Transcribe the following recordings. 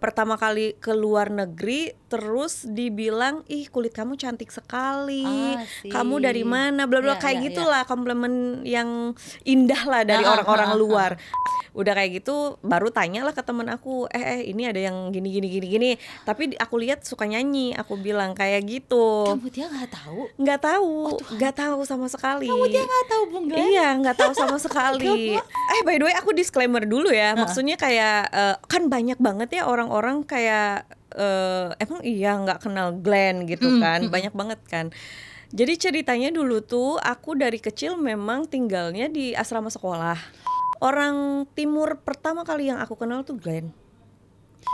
pertama kali ke luar negeri terus dibilang, "Ih, kulit kamu cantik sekali, kamu dari Sih. mana?" Bla bla Iya iya kayak iya. gitulah, komplimen yang indah lah dari Heeh orang-orang heeh luar. heeh. Udah kayak gitu baru tanyalah ke temen aku, ini ada yang gini gini gini gini, tapi aku lihat suka nyanyi," aku bilang kayak gitu. Kamu dia nggak tahu? Oh Nggak Tuhanku, tahu sama kamu dia sekali. nggak tahu Bung Glenn? Iya, nggak tahu sama sekali. Gemes. By the way aku disclaimer dulu ya, Heeh. maksudnya kayak, kan banyak banget ya orang-orang kayak, emang iya nggak kenal Glenn gitu Mhm kan, mhm. banyak banget kan. Jadi ceritanya dulu tuh aku dari kecil memang tinggalnya di asrama sekolah. Orang timur pertama kali yang aku kenal tuh Glenn.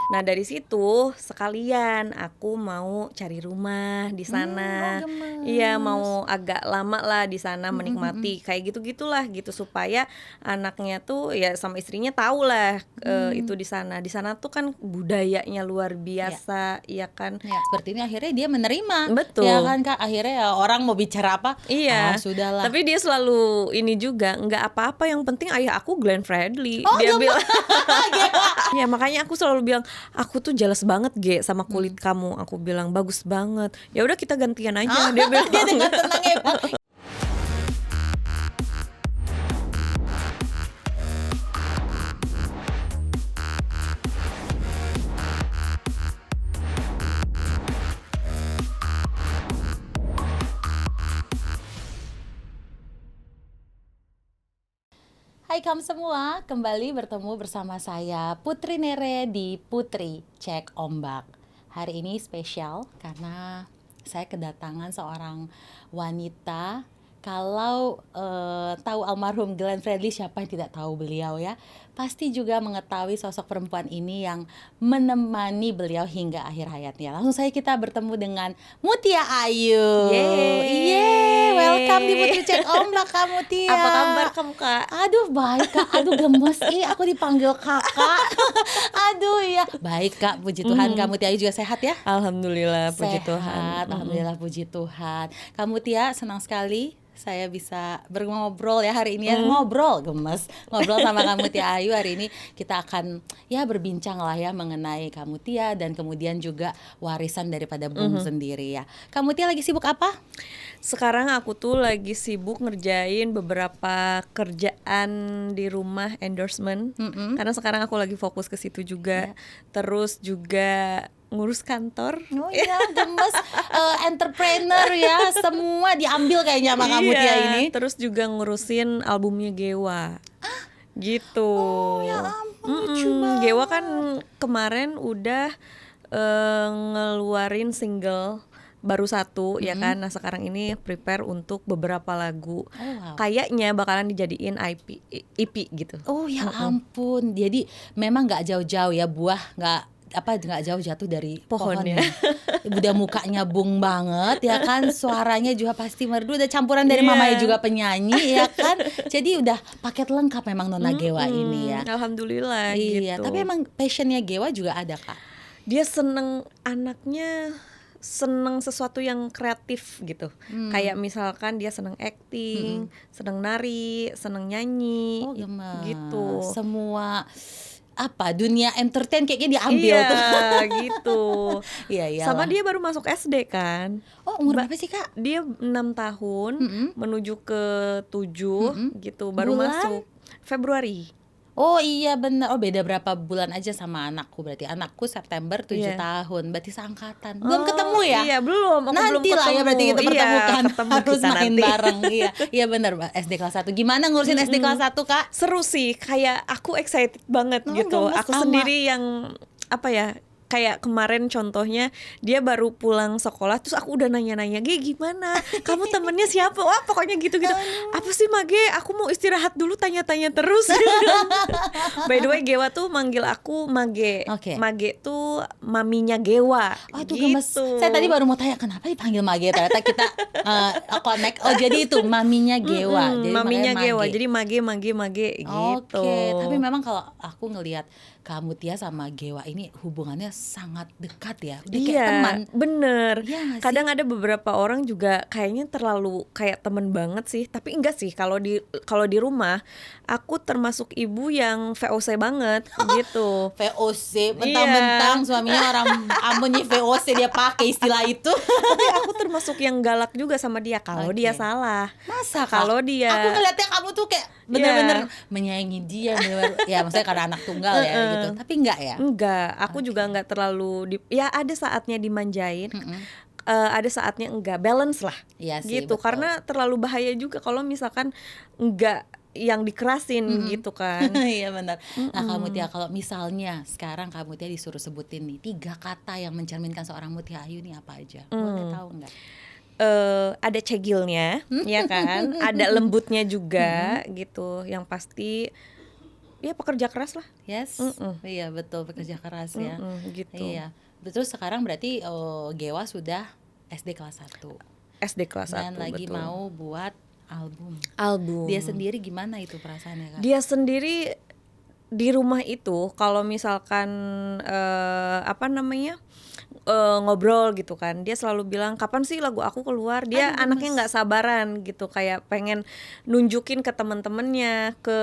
Nah dari situ sekalian aku mau cari rumah di Oh sana. Iya, gemes. mau agak lama lah di sana Mhm mhm. menikmati kayak gitu-gitulah gitu supaya anaknya tuh ya sama istrinya tahu lah, Mmm. itu di sana. Di sana tuh kan budayanya luar Iya. biasa, iya kan? Ya, seperti ini akhirnya dia menerima, ya Betul. kan Kak? Akhirnya ya orang mau bicara apa, Iya, sudahlah. tapi dia selalu ini juga, "Nggak apa-apa yang penting ayah aku Glenn Fredly," Oh dia bilang. gemes, Gewa. Ya makanya aku selalu bilang, "Aku tuh jealous banget Ge sama kulit Mmm. kamu," aku bilang, "bagus banget." "Ya udah kita gantian aja," dia Dia bilang. dengan tenang ya Bang. Hai kamu semua, kembali bertemu bersama saya Putri Nere di Putri Cek Ombak. Hari ini spesial karena saya kedatangan seorang wanita. Kalau tahu almarhum Glenn Fredly, siapa yang tidak tahu beliau ya? Pasti juga mengetahui sosok perempuan ini yang menemani beliau hingga akhir hayatnya. Langsung saja kita bertemu dengan Mutia Ayu. Yeay, welcome di Putri Cek Ombak Kak Mutia. Apa kabar kamu, Kak? Aduh baik Kak, aduh gemes, aku dipanggil kakak. Aduh ya, baik Kak, puji Tuhan Kak Mutia juga sehat ya? Alhamdulillah, puji Tuhan. Sehat, alhamdulillah puji Tuhan. Kak Mutia senang sekali saya bisa ngobrol ya hari ini ya, ngobrol sama Kak Mutia Ayu. Hari ini kita akan ya berbincang lah ya mengenai Kak Mutia dan kemudian juga warisan daripada Bung sendiri ya. Kak Mutia lagi sibuk apa? Sekarang aku tuh lagi sibuk ngerjain beberapa kerjaan di rumah endorsement, karena sekarang aku lagi fokus ke situ juga. Terus juga ngurus kantor. Oh iya, gemes, entrepreneur ya, semua diambil kayaknya sama Kak Mutia ini. Terus juga ngurusin albumnya Gewa. Gitu. Oh ya ampun, lucu banget. Gewa kan kemarin udah ngeluarin single baru satu ya kan. Nah sekarang ini prepare untuk beberapa lagu. Oh wow. Kayaknya bakalan dijadiin EP gitu. Oh ya ampun, jadi memang nggak jauh-jauh ya buah, nggak jauh jatuh dari pohonnya. Udah mukanya Bung banget ya kan, suaranya juga pasti merdu, udah campuran dari mamanya juga penyanyi ya kan. Jadi udah paket lengkap memang Nona Gewa ini ya. Alhamdulillah Iya, gitu. tapi emang passionnya Gewa juga ada Kak. Dia anaknya seneng sesuatu yang kreatif gitu. Kayak misalkan dia seneng acting, seneng nari, seneng nyanyi, Oh gemes. gitu. Semua dunia entertain kayaknya diambil Iya, tuh. gitu. Iya. Sama dia baru masuk SD kan. Oh umur berapa sih Kak? Dia 6 tahun menuju ke 7 gitu, baru Bulan? masuk Februari. Oh iya benar. Oh beda berapa bulan aja sama anakku, berarti anakku September 7 Iya. tahun, berarti seangkatan. Belum ketemu ya? Iya, belum. Aku belum Nanti lah ketemu. ya berarti kita pertemukan. Ketemu Harus kita main nanti. bareng. Iya benar Mbak, SD kelas 1. Gimana ngurusin SD kelas 1 Kak? Seru sih, kayak aku excited banget Oh, gitu. gemes Aku sama. sendiri yang kayak kemarin contohnya dia baru pulang sekolah terus aku udah nanya-nanya, "Ge gimana? Kamu temennya siapa?" Wah pokoknya gitu-gitu. "Apa sih Mage? Aku mau istirahat dulu tanya-tanya terus." By the way Gewa tuh manggil aku Mage. Oke. Mage tuh maminya Gewa. Oh itu gitu. gemes. Saya tadi baru mau tanya kenapa dipanggil Mage. Ternyata kita connect. Oh jadi itu maminya Gewa. Jadi maminya makanya Gewa. Mage. Jadi Mage gitu. Oke, tapi memang kalau aku ngelihat Kak Mutia sama Gewa ini hubungannya sangat dekat ya, udah kayak Iya, teman. bener. Iya nggak sih? Kadang ada beberapa orang juga kayaknya terlalu kayak temen banget sih. Tapi enggak sih, kalau di rumah aku termasuk ibu yang VOC banget gitu. VOC, Iya. mentang-mentang suaminya orang Ambonnya VOC dia pakai istilah itu. Tapi aku termasuk yang galak juga sama dia kalau Oke. dia salah. Masa Kak? Kalau dia Aku ngeliatnya kamu tuh kayak bener-bener menyayangi dia, bener-bener, ya maksudnya karena anak tunggal ya gitu. Tapi enggak ya? enggak, aku juga enggak terlalu ya ada saatnya dimanjain. Ada saatnya enggak, balance lah. Iya sih, Gitu. betul. Karena terlalu bahaya juga kalau misalkan enggak yang dikerasin gitu kan. Iya benar. Nah Kak Mutia, kalau misalnya sekarang Kak Mutia disuruh sebutin nih 3 kata yang mencerminkan seorang Mutia Ayu nih apa aja? Boleh tahu nggak? Ada cegilnya, ya kan? Ada lembutnya juga gitu. Yang pasti ya pekerja keras lah. Yes, iya betul, pekerja keras ya. Gitu. Iya. Terus sekarang berarti Gewa sudah SD kelas 1 SD kelas 1 dan lagi betul. mau buat album. Album. Dia sendiri gimana itu perasaannya Kak? Dia sendiri di rumah itu kalau misalkan ngobrol gitu kan, dia selalu bilang kapan sih lagu aku keluar. Dia Aduh, anaknya gemes. nggak sabaran gitu, kayak pengen nunjukin ke teman-temannya, ke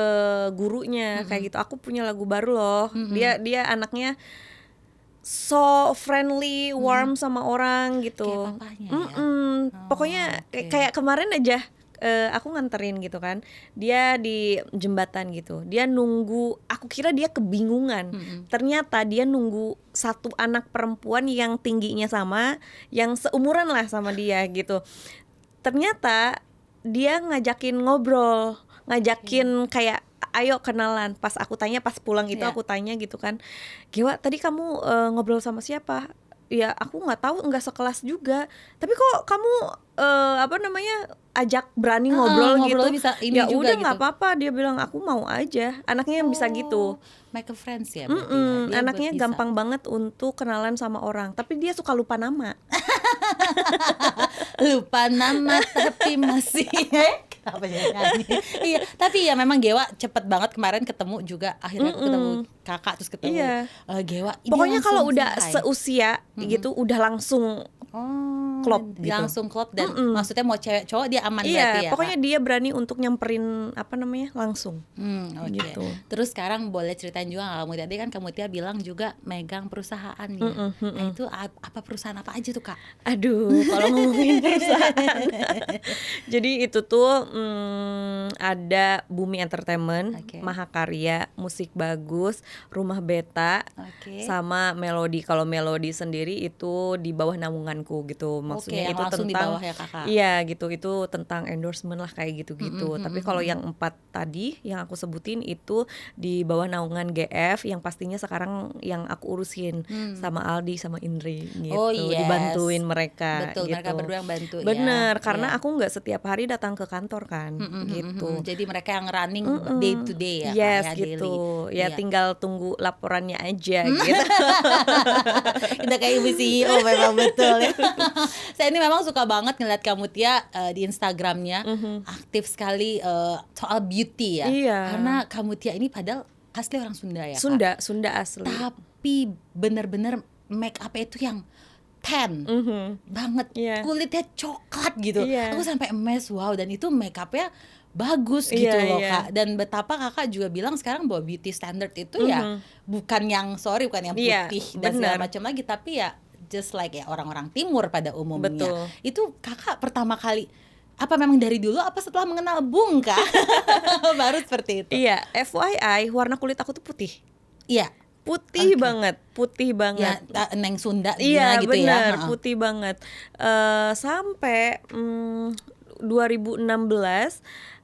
gurunya kayak gitu, aku punya lagu baru loh. Dia anaknya so friendly, warm sama orang gitu. Kayak papanya ya? Pokoknya oke. kayak kemarin aja aku nganterin gitu kan, dia di jembatan gitu, dia nunggu, aku kira dia kebingungan, ternyata dia nunggu satu anak perempuan yang tingginya sama, yang seumuran lah sama dia gitu. Ternyata dia ngajakin ngobrol, ngajakin kayak ayo kenalan. Pas aku tanya, pas pulang itu Iya. aku tanya gitu kan, Gewa tadi kamu ngobrol sama siapa? Ya aku nggak tahu, nggak sekelas juga. Tapi kok kamu ajak berani ngobrol ngobrol gitu? bisa ini Ya juga udah nggak gitu. apa-apa, dia bilang aku mau aja. Anaknya yang bisa gitu. Make a friends ya berarti ya. Dia Anaknya bisa. gampang banget untuk kenalan sama orang. Tapi dia suka lupa nama. Lupa nama tapi masih kenapa jadi nyanyi? Iya, tapi ya memang Gewa cepet banget kemarin ketemu juga, akhirnya aku ketemu kakak terus ketemu Iya. Gewa. Dia Pokoknya kalau langsung udah say hi. seusia gitu udah langsung klop gitu. langsung klop dan maksudnya mau cewek cowok dia aman berarti Iya, ya. pokoknya dia berani untuk nyamperin langsung. Oke. Gitu. Terus sekarang boleh ceritain juga nggak kamu tadi kan kamu Tia bilang juga megang perusahaan ya. Nah itu apa perusahaan apa aja tuh Kak? Aduh, kalau ngomongin perusahaan. Jadi itu tuh ada Bumi Entertainment, Oke. Mahakarya, Musik Bagus, Rumah Beta, Oke. sama Melodi. Kalau Melodi sendiri itu di bawah naunganku gitu. Maksudnya yang itu langsung di tentang bawah ya, Kakak. Iya, gitu. Itu tentang endorsement lah kayak gitu-gitu. Tapi kalau yang 4 tadi yang aku sebutin itu di bawah naungan GF, yang pastinya sekarang yang aku urusin sama Aldi sama Indri gitu. Oh, yes. Dibantuin mereka. Betul, gitu. mereka berdua yang bantu ya. Bener, karena Iya. aku nggak setiap hari datang ke kantor kan, gitu. Jadi mereka yang running day to day ya, Yes, Kak, ya, gitu. daily. Ya Iya. tinggal tunggu laporannya aja gitu. Kita kayak ibu CEO memang betul ya. Saya ini memang suka banget ngeliat kamu Tia di Instagramnya aktif sekali soal beauty ya. Iya. Karena kamu Tia ini padahal asli orang Sunda ya, Kak? Sunda asli. Tapi bener-bener make up itu yang tan banget, Iya. kulitnya coklat gitu. Iya. Aku sampai emes, wow, dan itu make upnya bagus Iya, gitu loh iya. Kak. Dan betapa Kakak juga bilang sekarang bahwa beauty standard itu ya bukan yang bukan yang Iya, putih dan segala benar. macam lagi, tapi ya just like ya orang-orang timur pada umumnya. Betul. Itu Kakak pertama kali apa memang dari dulu apa setelah mengenal Bung Kak? Baru seperti itu. Iya, FYI warna kulit aku tuh putih. Iya. Putih Oke. banget, putih Ya, banget. Neng Sunda Iya gitu benar, ya. putih banget. Sampai 2016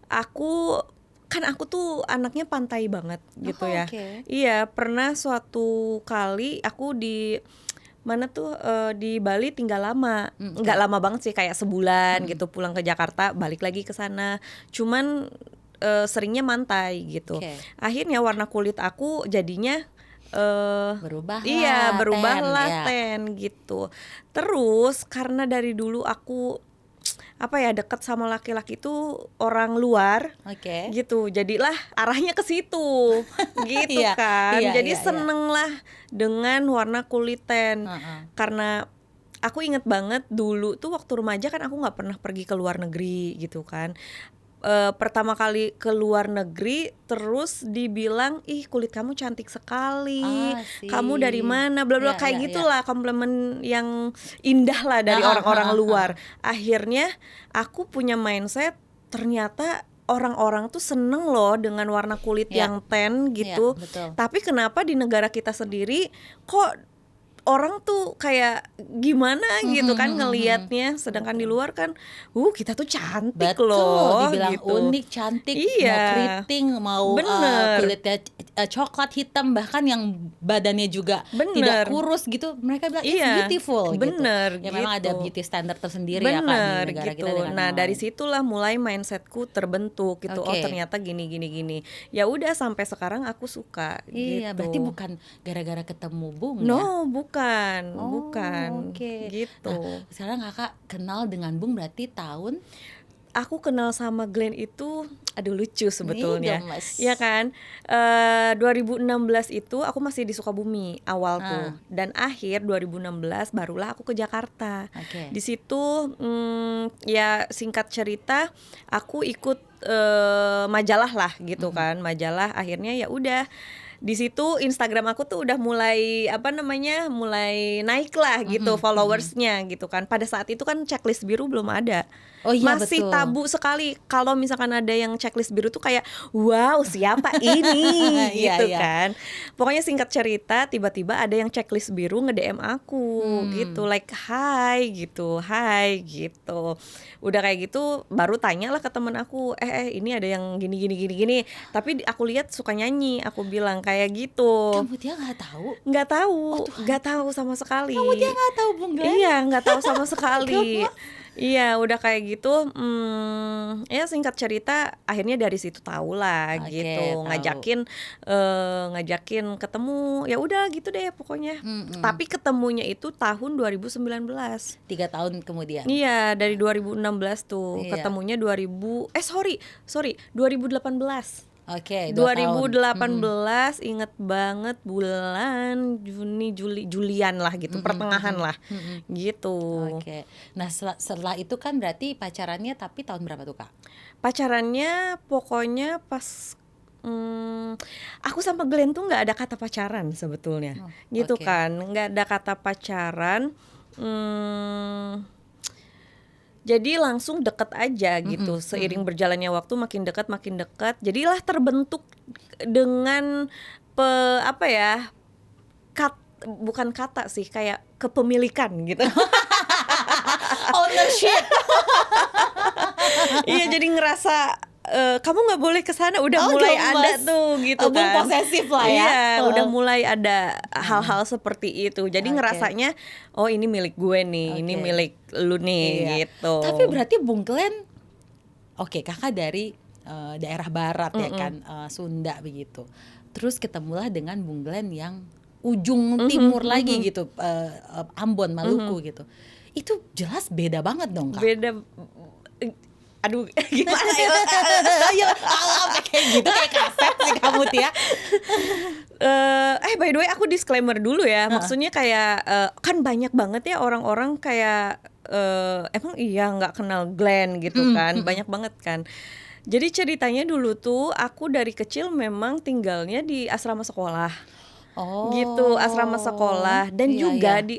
aku tuh anaknya pantai banget gitu Oh, ya. oke. Iya, pernah suatu kali aku di mana tuh di Bali tinggal lama. Nggak lama banget sih, kayak sebulan gitu, pulang ke Jakarta, balik lagi ke sana. Cuman seringnya mantai gitu. Oke. Akhirnya warna kulit aku jadinya Berubah iya, lah, berubah tan, lah ya. ten gitu. Terus karena dari dulu aku apa ya, dekat sama laki-laki itu orang luar Oke. gitu, jadilah arahnya ke situ gitu Iya, kan. iya, Jadi iya, iya. seneng lah dengan warna kulit tan. Heeh. Karena aku inget banget dulu tuh waktu remaja kan aku nggak pernah pergi ke luar negeri gitu kan. Pertama kali ke luar negeri terus dibilang, ih kulit kamu cantik sekali, kamu dari Sih. mana, bla bla, Iya, iya, kayak iya. gitulah, komplimen yang indah lah dari Heeh, orang-orang heeh, luar. Akhirnya aku punya mindset, ternyata orang-orang tuh seneng loh dengan warna kulit Iya. yang tan gitu. Iya, betul. Tapi kenapa di negara kita sendiri kok orang tuh kayak gimana gitu kan ngelihatnya, sedangkan di Betul. luar kan kita tuh cantik Betul, loh dibilang gitu. unik, cantik, mau Iya, keriting, mau bener, kulitnya coklat hitam, bahkan yang badannya juga tidak bener, kurus gitu, mereka bilang it's iya, beautiful gitu. bener Ya memang ada gitu. beauty standard tersendiri ya Kak di Bener negara kita gitu. dengan Nah yang dari lain. situlah mulai mindsetku terbentuk gitu. Oh Oke. ternyata gini gini gini. Ya udah sampai sekarang aku suka Iya, berarti gitu. bukan gara-gara ketemu Bung ya? No, bukan, Oh, bukan oke. gitu. Nah, sekarang Kakak kenal dengan Bung berarti tahun Aku kenal sama Glenn itu, aduh lucu sebetulnya, gemes. ya kan? 2016 itu aku masih di Sukabumi awal tuh, dan akhir 2016 barulah aku ke Jakarta. Oke. Di situ ya singkat cerita, aku ikut majalah lah gitu kan, majalah. Akhirnya ya udah. Di situ Instagram aku tuh udah mulai mulai naik lah gitu followersnya gitu kan. Pada saat itu kan checklist biru belum ada. Oh iya, Masih betul. tabu sekali kalau misalkan ada yang checklist biru tuh kayak wow siapa ini Iya, gitu iya. kan. Pokoknya singkat cerita tiba-tiba ada yang checklist biru nge-DM aku gitu, like hi gitu. Udah kayak gitu baru tanyalah ke temen aku, ini ada yang gini. Tapi aku lihat suka nyanyi, aku bilang kayak gitu. Kamu dia nggak tahu? Nggak tahu sama sekali. Kamu dia nggak tahu Bung Glenn? Iya, nggak tahu sama sekali. Gemes. Iya, udah kayak gitu. Ya singkat cerita, akhirnya dari situ tahu lah Oke, gitu. tahu. Ngajakin ketemu. Ya udah gitu deh pokoknya. Tapi ketemunya itu tahun 2019. 3 tahun kemudian. Iya, dari 2016 tuh. Iya. Ketemunya 2018. Oke, 2 tahun. 2018 inget banget bulan Julian lah gitu, pertengahan lah gitu. Oke. Nah, setelah itu kan berarti pacarannya tapi tahun berapa tuh Kak? Pacarannya pokoknya pas aku sama Glenn tuh nggak ada kata pacaran sebetulnya, gitu oke. kan, nggak ada kata pacaran. Jadi langsung deket aja gitu. Seiring berjalannya waktu makin dekat, jadilah terbentuk dengan bukan kata sih, kayak kepemilikan gitu. Ownership. Iya, jadi ngerasa kamu nggak boleh kesana, udah Oh, mulai gemes. ada tuh gitu Bung kan. posesif lah ya. Iya, udah mulai ada hal-hal seperti itu. Jadi Oke. ngerasanya oh ini milik gue nih, ini Oke. milik lu nih Iya. gitu. Tapi berarti Bung Glenn, oke, Kakak dari daerah barat ya kan, Sunda begitu. Terus ketemulah dengan Bung Glenn yang ujung timur lagi gitu, Ambon, Maluku gitu. Itu jelas beda banget dong Kak. Beda. Aduh, gimana ya? Ya, kayak gitu, kayak kaset sih kamu Tia. By the way aku disclaimer dulu ya. Maksudnya kayak kan banyak banget ya orang-orang kayak emang iya nggak kenal Glenn gitu kan. Banyak banget kan. Jadi ceritanya dulu tuh aku dari kecil memang tinggalnya di asrama sekolah. Oh. Gitu, asrama sekolah dan Iya, juga iya. di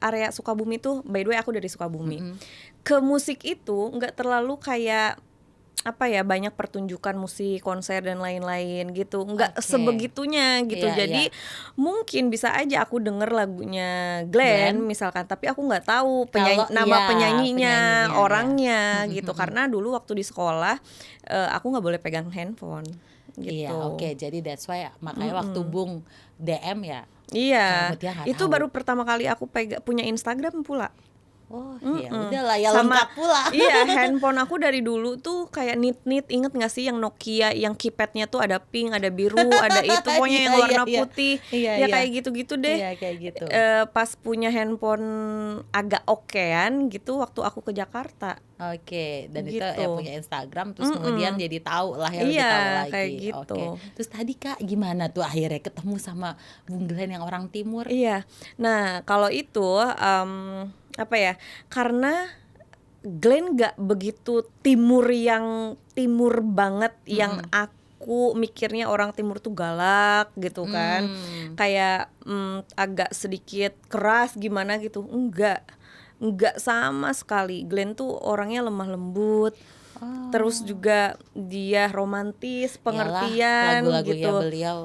area Sukabumi tuh, by the way aku dari Sukabumi. Ke musik itu nggak terlalu kayak banyak pertunjukan musik, konser dan lain-lain gitu, nggak Oke. sebegitunya gitu. Iya, Jadi iya. mungkin bisa aja aku denger lagunya Glenn misalkan, tapi aku nggak tahu nama penyanyinya, penyanyinya, orangnya gitu. Karena dulu waktu di sekolah aku nggak boleh pegang handphone gitu. Iya, oke. Jadi that's why makanya waktu Bung DM ya. Iya, Kamu dia nggak itu tahu. baru pertama kali aku punya Instagram pula. Oh, ya Mm-mm. udahlah ya, Sama lengkap pula. iya, handphone aku dari dulu tuh kayak nit-nit, inget gak sih yang Nokia yang keypadnya tuh ada pink, ada biru, ada itu pokoknya yang Iya, iya, warna iya. putih. Iya, Ya iya. kayak gitu-gitu deh. Iya, kayak gitu. Pas punya handphone agak okean gitu waktu aku ke Jakarta. Oke, dan itu ya Gitu. punya Instagram, terus kemudian jadi tahu lah ya, lebih Iya, tahu lagi. kayak gitu. Oke. Terus tadi Kak gimana tuh akhirnya ketemu sama Bung Glenn yang orang timur? Iya. Nah, kalau itu apa ya? Karena Glenn gak begitu timur yang timur banget yang aku mikirnya orang timur tuh galak gitu kan. Kayak agak sedikit keras gimana gitu. Enggak sama sekali. Glenn tuh orangnya lemah lembut. Terus juga dia romantis, Iyalah, pengertian lagu-lagunya gitu. beliau.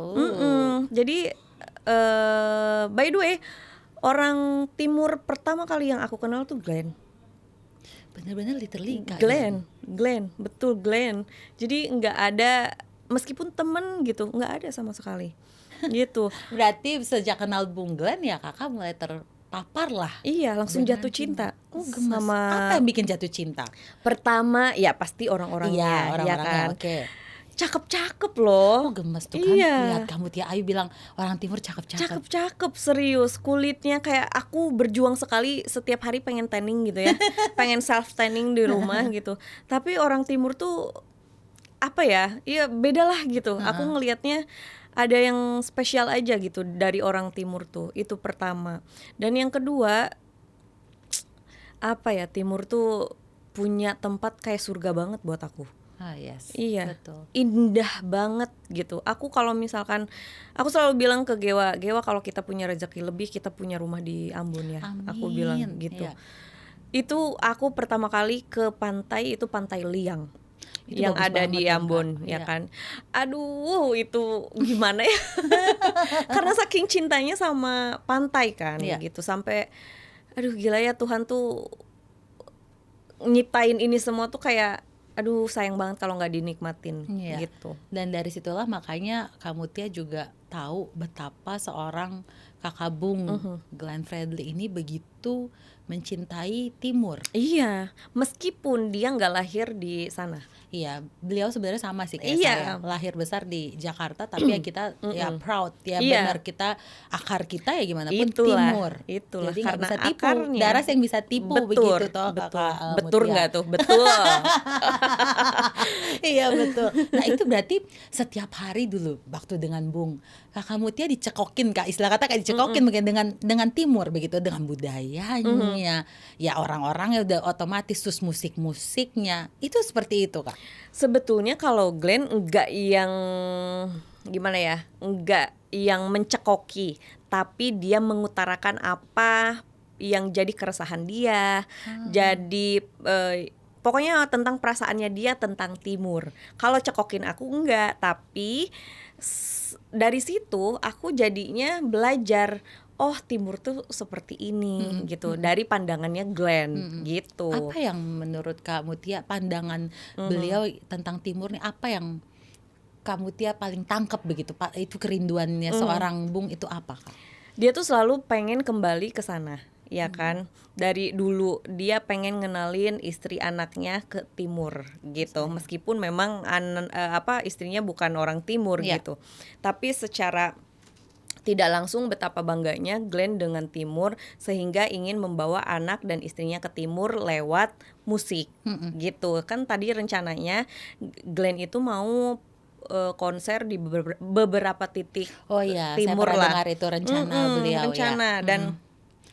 Jadi by the way, orang timur pertama kali yang aku kenal tuh Glenn. Bener-bener literally Kak. Glenn, betul Glenn. Jadi nggak ada, meskipun temen gitu, nggak ada sama sekali. Gitu. Berarti sejak kenal Bung Glenn ya Kakak mulai terpapar lah. Iya, langsung Benar jatuh cinta. Oh, gemes. Sama Apa yang bikin jatuh cinta? pertama ya pasti orang-orangnya, Iya, ya orang-orangnya. kan. Oke. Cakep-cakep loh. Oh, gemes tuh kan. Iya. Lihat kamu Tia Ayu bilang orang timur cakep-cakep. Cakep-cakep, serius. Kulitnya kayak aku berjuang sekali setiap hari pengen tanning gitu ya. Pengen self tanning di rumah gitu. Tapi orang timur tuh apa ya? Iya, beda lah gitu. Aku ngelihatnya ada yang spesial aja gitu dari orang timur tuh. Itu pertama. Dan yang kedua, apa ya? Timur tuh punya tempat kayak surga banget buat aku. Ah, yes. Iya, Betul. indah banget gitu. Aku kalau misalkan, aku selalu bilang ke Gewa, kalau kita punya rezeki lebih, kita punya rumah di Ambon ya. Aku bilang Amin. gitu. Iya. Itu aku pertama kali ke pantai, itu Pantai Liang Itu yang bagus ada banget di kan, Ambon, Kak. ya Iya. kan. Aduh, itu gimana ya? Karena saking cintanya sama pantai kan, Iya. gitu. Sampai, aduh gila ya, Tuhan tuh nyiptain ini semua tuh kayak, aduh sayang banget kalau nggak dinikmatin, Iya. gitu. Dan dari situlah makanya kamu Tia juga tahu betapa seorang kakak Bung Glenn Fredly ini begitu mencintai timur. Iya, meskipun dia nggak lahir di sana. Iya, beliau sebenarnya sama sih kayak Iya. saya, lahir besar di Jakarta, tapi ya kita ya proud ya, Iya. benar, kita akar kita ya gimana pun Itulah, timur. itulah, Jadi nggak karena bisa tipu, akarnya. daras yang bisa tipu begitu toh betul, Kakak betul Mutia. nggak tuh, betul. Iya betul. Nah itu berarti setiap hari dulu waktu dengan Bung Kakak Mutia dicekokin Kak, istilah kata kayak dicekokin mungkin dengan timur begitu, dengan budayanya, ya orang-orangnya udah otomatis, terus musik-musiknya itu seperti itu Kak. Sebetulnya kalau Glenn enggak yang gimana ya, enggak yang mencekoki, tapi dia mengutarakan apa yang jadi keresahan dia, jadi pokoknya tentang perasaannya dia tentang timur. Kalau cekokin aku enggak, tapi dari situ aku jadinya belajar, oh timur tuh seperti ini gitu, dari pandangannya Glenn gitu. Apa yang menurut Kak Mutia pandangan beliau tentang timur nih, apa yang Kak Mutia paling tangkap begitu Pak, itu kerinduannya seorang Bung itu apa Kak? Dia tuh selalu pengen kembali ke sana, ya kan? Dari dulu dia pengen ngenalin istri anaknya ke timur gitu. Meskipun memang istrinya bukan orang timur Iya. gitu. Tapi secara tidak langsung betapa bangganya Glenn dengan timur, sehingga ingin membawa anak dan istrinya ke timur lewat musik gitu. Kan tadi rencananya Glenn itu mau konser di beberapa titik Oh iya, timur saya pernah lah. dengar itu rencana beliau rencana, ya. dan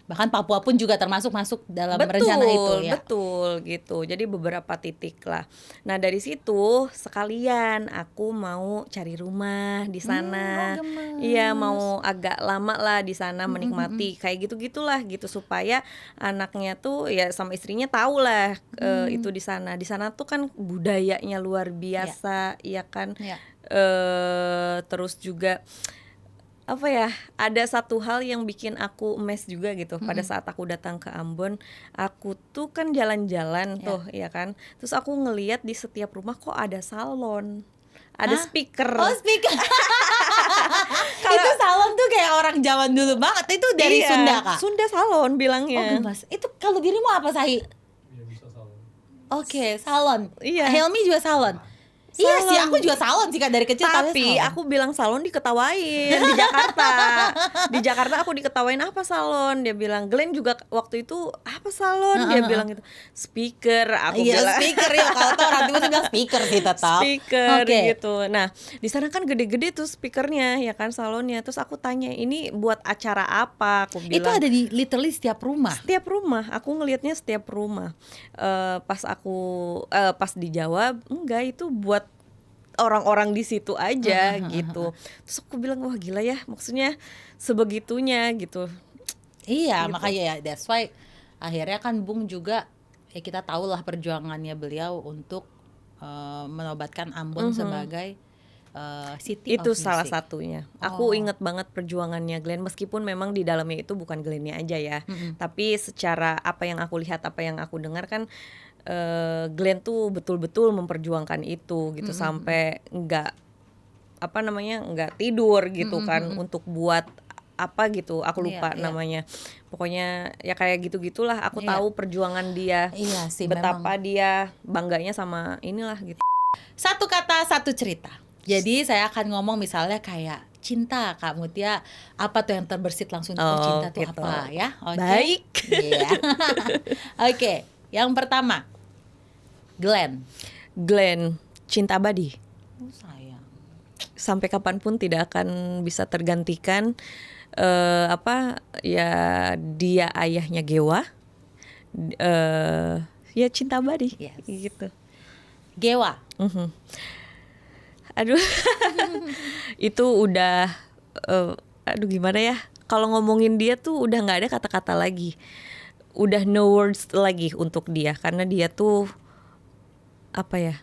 Bahkan Papua pun juga masuk dalam betul, rencana itu ya. betul gitu. Jadi beberapa titik lah. Nah dari situ sekalian aku mau cari rumah di sana. gemes. Iya, mau agak lama lah di sana menikmati kayak gitu-gitulah gitu, supaya anaknya tuh ya sama istrinya tahu lah itu di sana. Di sana tuh kan budayanya luar biasa, ya kan. Iya. Terus juga apa ya, ada satu hal yang bikin aku emes juga gitu. Pada saat aku datang ke Ambon, aku tuh kan jalan-jalan tuh, ya kan. Terus aku ngeliat di setiap rumah kok ada salon, ada Hah? speaker. Oh speaker. Itu salon tuh kayak orang zaman dulu banget. Itu dari Iya, Sunda Kak? Sunda salon Oh bilangnya. gemas. Itu kalau dirimu apa Sahi? Iya bisa salon. Oke, salon. Iya. Helmi juga salon. Iya sih, Salon. aku juga salon sih Kak dari kecil. Tapi salon. aku bilang salon diketawain di Jakarta. Di Jakarta aku diketawain apa salon? Dia bilang Glenn juga waktu itu apa salon? Dia bilang gitu. Speaker, aku Iya bilang. speaker ya. Kalau tuh orang tua sih bilang speaker sih tetap. Speaker Oke. gitu. Nah, di sana kan gede-gede tuh speakernya ya kan salonnya. Terus aku tanya, "Ini buat acara apa?" Aku bilang. Itu ada di literally setiap rumah. Setiap rumah, aku ngelihatnya setiap rumah. Pas dijawab, enggak itu buat orang-orang di situ aja gitu. Terus aku bilang wah gila ya, maksudnya sebegitunya gitu. Iya, Gitu. makanya ya that's why akhirnya kan Bung juga ya kita tahulah perjuangannya beliau untuk menobatkan Ambon sebagai city Itu of salah music. satunya. Oh. Aku inget banget perjuangannya Glenn, meskipun memang di dalamnya itu bukan Glennnya aja ya. Tapi secara apa yang aku lihat, apa yang aku dengar kan Glenn tuh betul-betul memperjuangkan itu gitu sampai nggak tidur gitu kan untuk buat apa gitu, aku lupa Iya, iya. namanya. Pokoknya ya kayak gitu-gitulah. Aku Iya. tahu perjuangan dia, Iya sih betapa memang. dia bangganya sama inilah gitu. Satu kata satu cerita. Jadi saya akan ngomong misalnya kayak cinta Kak Mutia, apa tuh yang terbersit langsung Oh, cinta tuh gitu. apa ya? Oke. Baik. Iya. Oke, yang pertama Glenn. Glenn, cinta abadi. Oh, sayang. Sampai kapanpun tidak akan bisa tergantikan. Dia ayahnya Gewa. Ya cinta abadi. Yes. Gitu. Gewa. Mhm. Aduh. Itu udah aduh gimana ya, kalau ngomongin dia tuh udah nggak ada kata-kata lagi, udah no words lagi untuk dia, karena dia tuh apa ya,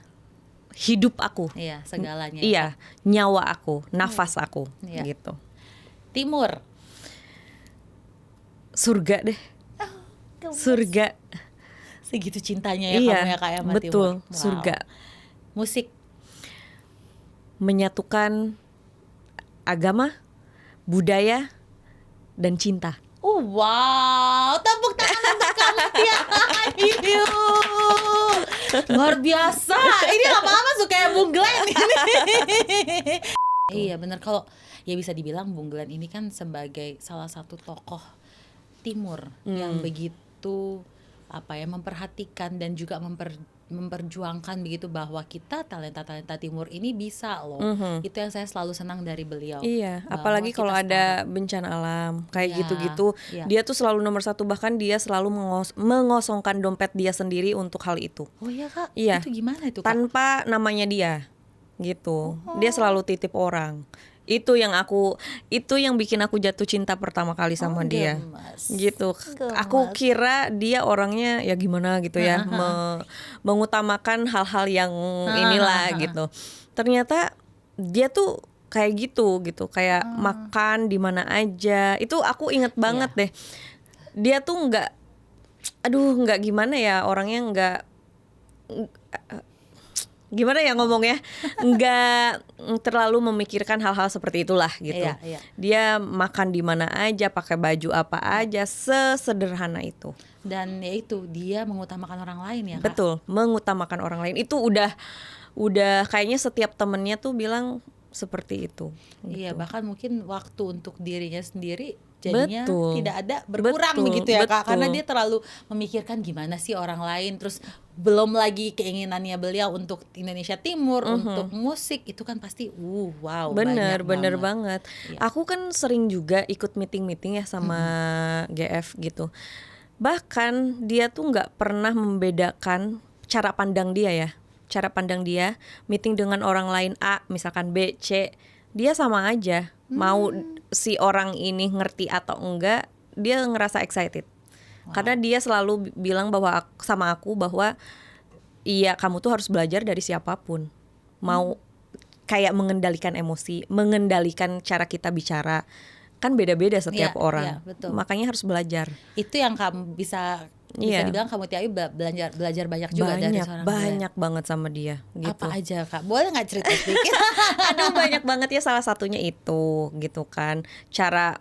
hidup aku. Iya, segalanya. Iya, nyawa aku, nafas aku. Iya. Gitu. Timur. Surga deh. Surga. Segitu cintanya ya Iya, kamu ya Kak ya sama betul. Timur. Wow. Surga. Musik. Menyatukan agama, budaya, dan cinta. Wow, tepuk tangan untuk kamu ya. Ayu. Luar biasa. Ini lama-lama suka ya Bung Glenn ini. Iya benar, kalau ya bisa dibilang Bung Glenn ini kan sebagai salah satu tokoh Timur yang begitu memperhatikan dan juga memperjuangkan begitu bahwa kita talenta-talenta Timur ini bisa loh. Itu yang saya selalu senang dari beliau. Iya, Bahwa apalagi kita kalau ada sekarang- bencana alam kayak Iya, gitu-gitu, iya. dia tuh selalu nomor satu. Bahkan dia selalu mengosongkan dompet dia sendiri untuk hal itu, Oh iya Kak, Iya. itu gimana itu Kak? tanpa namanya dia, gitu. Dia selalu titip orang. Itu yang bikin aku jatuh cinta pertama kali sama dia. Gemas. Gitu. Gemas. Aku kira dia orangnya ya gimana gitu ya, mengutamakan hal-hal yang inilah gitu. Ternyata dia tuh kayak gitu, kayak makan di mana aja. Itu aku inget banget deh. Dia tuh nggak gimana ya, orangnya nggak gimana ya ngomongnya, nggak terlalu memikirkan hal-hal seperti itulah gitu. Iya, iya. Dia makan di mana aja, pakai baju apa aja, sesederhana itu. Dan ya itu dia mengutamakan orang lain ya Kak. Betul, mengutamakan orang lain itu udah kayaknya setiap temennya tuh bilang seperti itu. Iya, gitu. bahkan mungkin waktu untuk dirinya sendiri jadinya Betul. tidak ada, berkurang Betul, begitu ya Kak, betul. karena dia terlalu memikirkan gimana sih orang lain, terus belum lagi keinginannya beliau untuk Indonesia Timur, untuk musik itu kan pasti wow Bener banyak banget. banget. Iya. Aku kan sering juga ikut meeting ya sama GF gitu. Bahkan dia tuh nggak pernah membedakan cara pandang dia ya. Cara pandang dia meeting dengan orang lain A, misalkan B, C, dia sama aja. Mau si orang ini ngerti atau enggak, dia ngerasa excited. Karena dia selalu bilang sama aku bahwa iya, kamu tuh harus belajar dari siapapun. Mau kayak mengendalikan emosi, mengendalikan cara kita bicara. Kan beda-beda setiap Iya, orang. iya, betul. Makanya harus belajar. Itu yang kamu bisa bisa Iya. dibilang kamu Tia Ayu belajar banyak juga dari Banyak, seorang dia. banyak banget sama dia gitu. Apa aja Kak? Boleh nggak cerita sedikit? Aduh, banyak banget ya, salah satunya itu gitu kan. Cara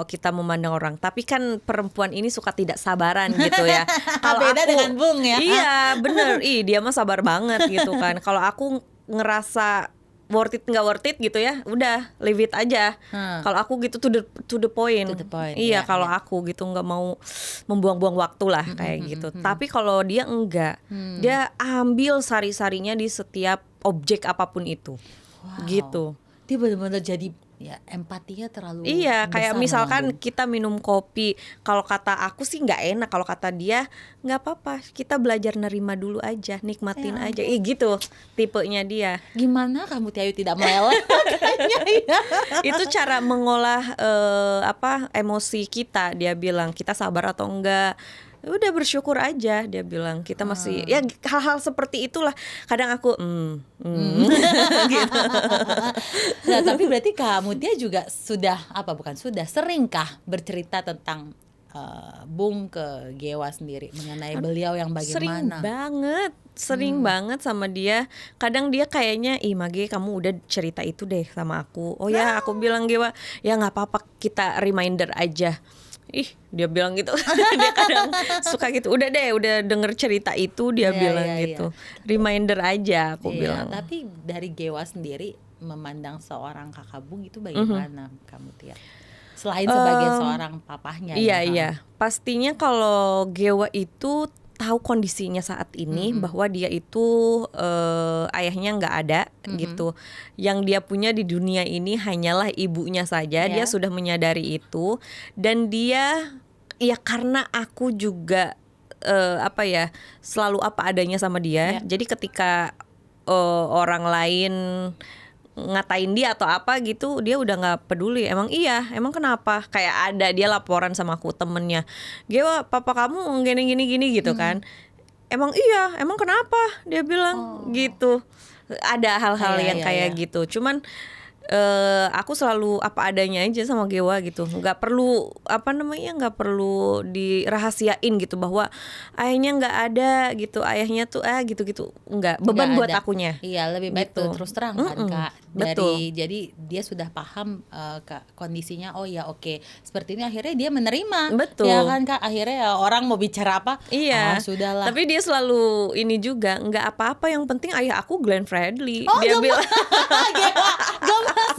kita memandang orang. Tapi kan perempuan ini suka tidak sabaran gitu ya. Kalau Beda aku dengan Bung ya. Iya, bener. Dia mah sabar banget gitu kan. Kalau aku ngerasa worth it nggak worth it gitu ya, udah leave it aja. Kalau aku gitu to the point. To the point, Iya, ya, kalau ya. aku gitu nggak mau membuang-buang waktu lah kayak gitu. Tapi kalau dia enggak, dia ambil sari-sarinya di setiap objek apapun itu. Wow. Gitu. Dia benar-benar jadi ya empatinya terlalu Iya, kayak besar misalkan sama Bung. kita minum kopi. Kalau kata aku sih nggak enak. Kalau kata dia nggak apa-apa. Kita belajar nerima dulu aja, nikmatin Ya aja. Gitu tipenya dia. Gimana kamu Tia Ayu tidak meleleh? Kayaknya ya. Itu cara mengolah emosi kita. Dia bilang kita sabar atau enggak. Udah bersyukur aja, dia bilang kita masih ya hal-hal seperti itulah. Kadang aku gitu. Nah, tapi berarti kamu dia juga seringkah bercerita tentang Bung ke Gewa sendiri mengenai beliau yang bagaimana? Sering banget sama dia. Kadang dia kayaknya, Mage kamu udah cerita itu deh sama aku. Oh ya, aku bilang Gewa, ya nggak apa-apa, kita reminder aja. Dia bilang gitu. Dia kadang suka gitu. Udah deh, udah denger cerita itu, dia bilang gitu. Reminder aja, aku bilang. Tapi dari Gewa sendiri memandang seorang kakak Bung itu bagaimana kamu Tia? Selain sebagai seorang papahnya. Iya. Pastinya kalau Gewa itu tahu kondisinya saat ini, bahwa dia itu ayahnya nggak ada gitu. Yang dia punya di dunia ini hanyalah ibunya saja. Dia sudah menyadari itu, dan dia ya karena aku juga selalu apa adanya sama dia. Jadi ketika orang lain ngatain dia atau apa gitu, dia udah nggak peduli. Emang kenapa? Kayak ada dia laporan sama aku, temennya, Gewa papa kamu gini gitu kan. Emang kenapa? Dia bilang gitu. Ada hal-hal yang kayak gitu. Cuman aku selalu apa adanya aja sama Gewa gitu. Nggak perlu nggak perlu dirahasiain gitu bahwa ayahnya nggak ada gitu, ayahnya tuh gitu nggak beban buat akunya. Iya, lebih baik gitu. terus terang kan Kak. Betul. Jadi dia sudah paham kondisinya. Oh ya oke, seperti ini, akhirnya dia menerima. Betul. Ya kan Kak, akhirnya orang mau bicara apa? Iya. Sudahlah. Tapi dia selalu ini juga, nggak apa-apa, yang penting ayah aku Glenn Fredly. Oh, Dia bilang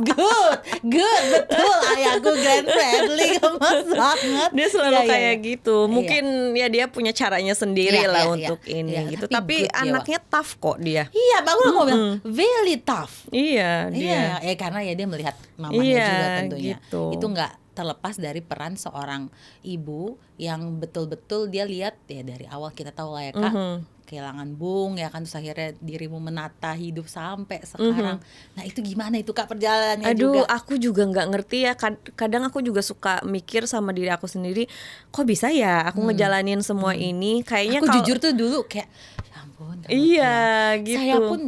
gemas, good, betul, ayahku Glenn Fredly, gemas banget. Dia selalu Iya, kayak iya. gitu. Mungkin ya dia punya caranya sendiri Iya, lah iya, untuk iya. ini Iya, gitu. tapi Tapi good, Gewa. anaknya tough kok dia. Iya, bagus aku bilang very tough. Iya, dia. Iya, karena ya dia melihat mamanya Iya, juga tentunya. gitu. Itu nggak terlepas dari peran seorang ibu yang betul-betul dia lihat ya dari awal, kita tahu lah ya Kak, kehilangan Bung ya kan, terus akhirnya dirimu menata hidup sampai sekarang. Nah itu gimana itu Kak perjalanannya Aduh, juga? aku juga nggak ngerti ya. Kadang aku juga suka mikir sama diri aku sendiri, kok bisa ya aku ngejalanin semua ini? Kayaknya Aku kalau jujur tuh dulu kayak ya ampun. iya gitu. Saya pun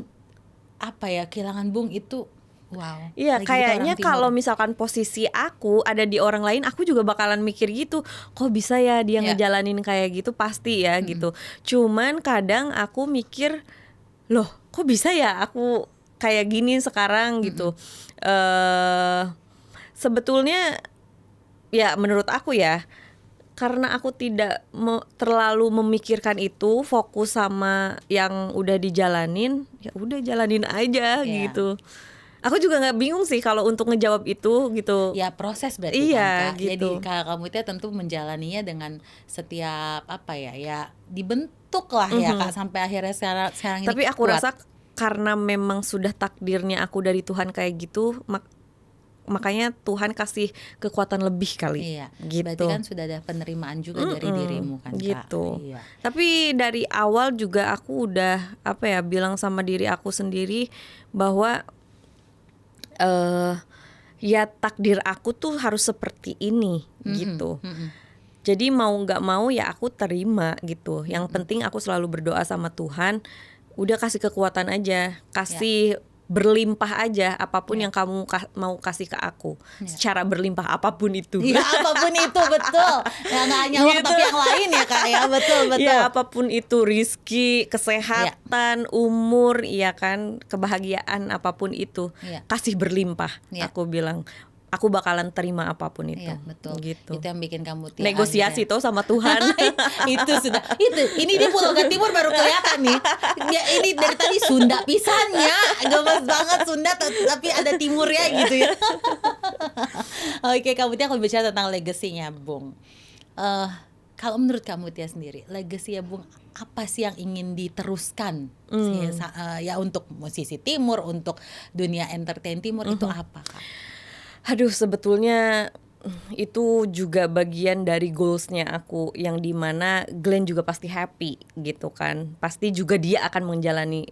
kehilangan Bung itu wow. Iya, lagi kita kayaknya orang timur. kalau misalkan posisi aku ada di orang lain, aku juga bakalan mikir gitu. Kok bisa ya dia Iya. ngejalanin kayak gitu, pasti ya gitu. Cuman kadang aku mikir, loh kok bisa ya aku kayak gini sekarang gitu. Sebetulnya ya menurut aku ya, karena aku tidak terlalu memikirkan itu, fokus sama yang udah dijalanin, ya udah jalanin aja Iya. gitu. Aku juga nggak bingung sih kalau untuk ngejawab itu gitu. Ya proses berarti Iya, kan Kak. gitu. Jadi kamu itu tentu menjalaninya dengan setiap ya dibentuk lah ya Kak, sampai akhirnya sekarang ini Tapi aku kuat. rasa karena memang sudah takdirnya aku dari Tuhan kayak gitu, makanya Tuhan kasih kekuatan lebih kali. Iya, Gitu. berarti kan sudah ada penerimaan juga dari dirimu kan Kak. Gitu. Iya. Tapi dari awal juga aku udah bilang sama diri aku sendiri bahwa ya takdir aku tuh harus seperti ini gitu. Jadi mau nggak mau ya aku terima gitu. Yang penting aku selalu berdoa sama Tuhan, udah kasih kekuatan aja, kasih berlimpah aja apapun Iya. yang kamu mau kasih ke aku, Iya. secara berlimpah apapun itu. Iya, apapun itu, betul. Ya nggak hanya uang Gitu. tapi yang lain ya Kak ya, betul betul. Ya apapun itu, rizki, kesehatan, umur, ya kan, kebahagiaan, apapun itu, Iya. kasih berlimpah. Iya. Aku bilang, aku bakalan terima apapun itu. Iya, betul. Gitu. Itu yang bikin kamu Tia Negosiasi akhirnya- tuh sama Tuhan. itu sudah ini dia Pulau Timur baru kelihatan nih ya, ini dari tadi Sunda pisannya gemes banget Sunda tapi ada timurnya gitu ya. Oke, kamu Tia, kalau bicara tentang legasinya Bung, kalau menurut kamu Tia sendiri, legasi ya Bung, apa sih yang ingin diteruskan ya untuk musisi timur, untuk dunia entertain timur, itu apa Kak? Aduh, sebetulnya itu juga bagian dari goalsnya aku, yang dimana Glenn juga pasti happy gitu kan, pasti juga dia akan menjalani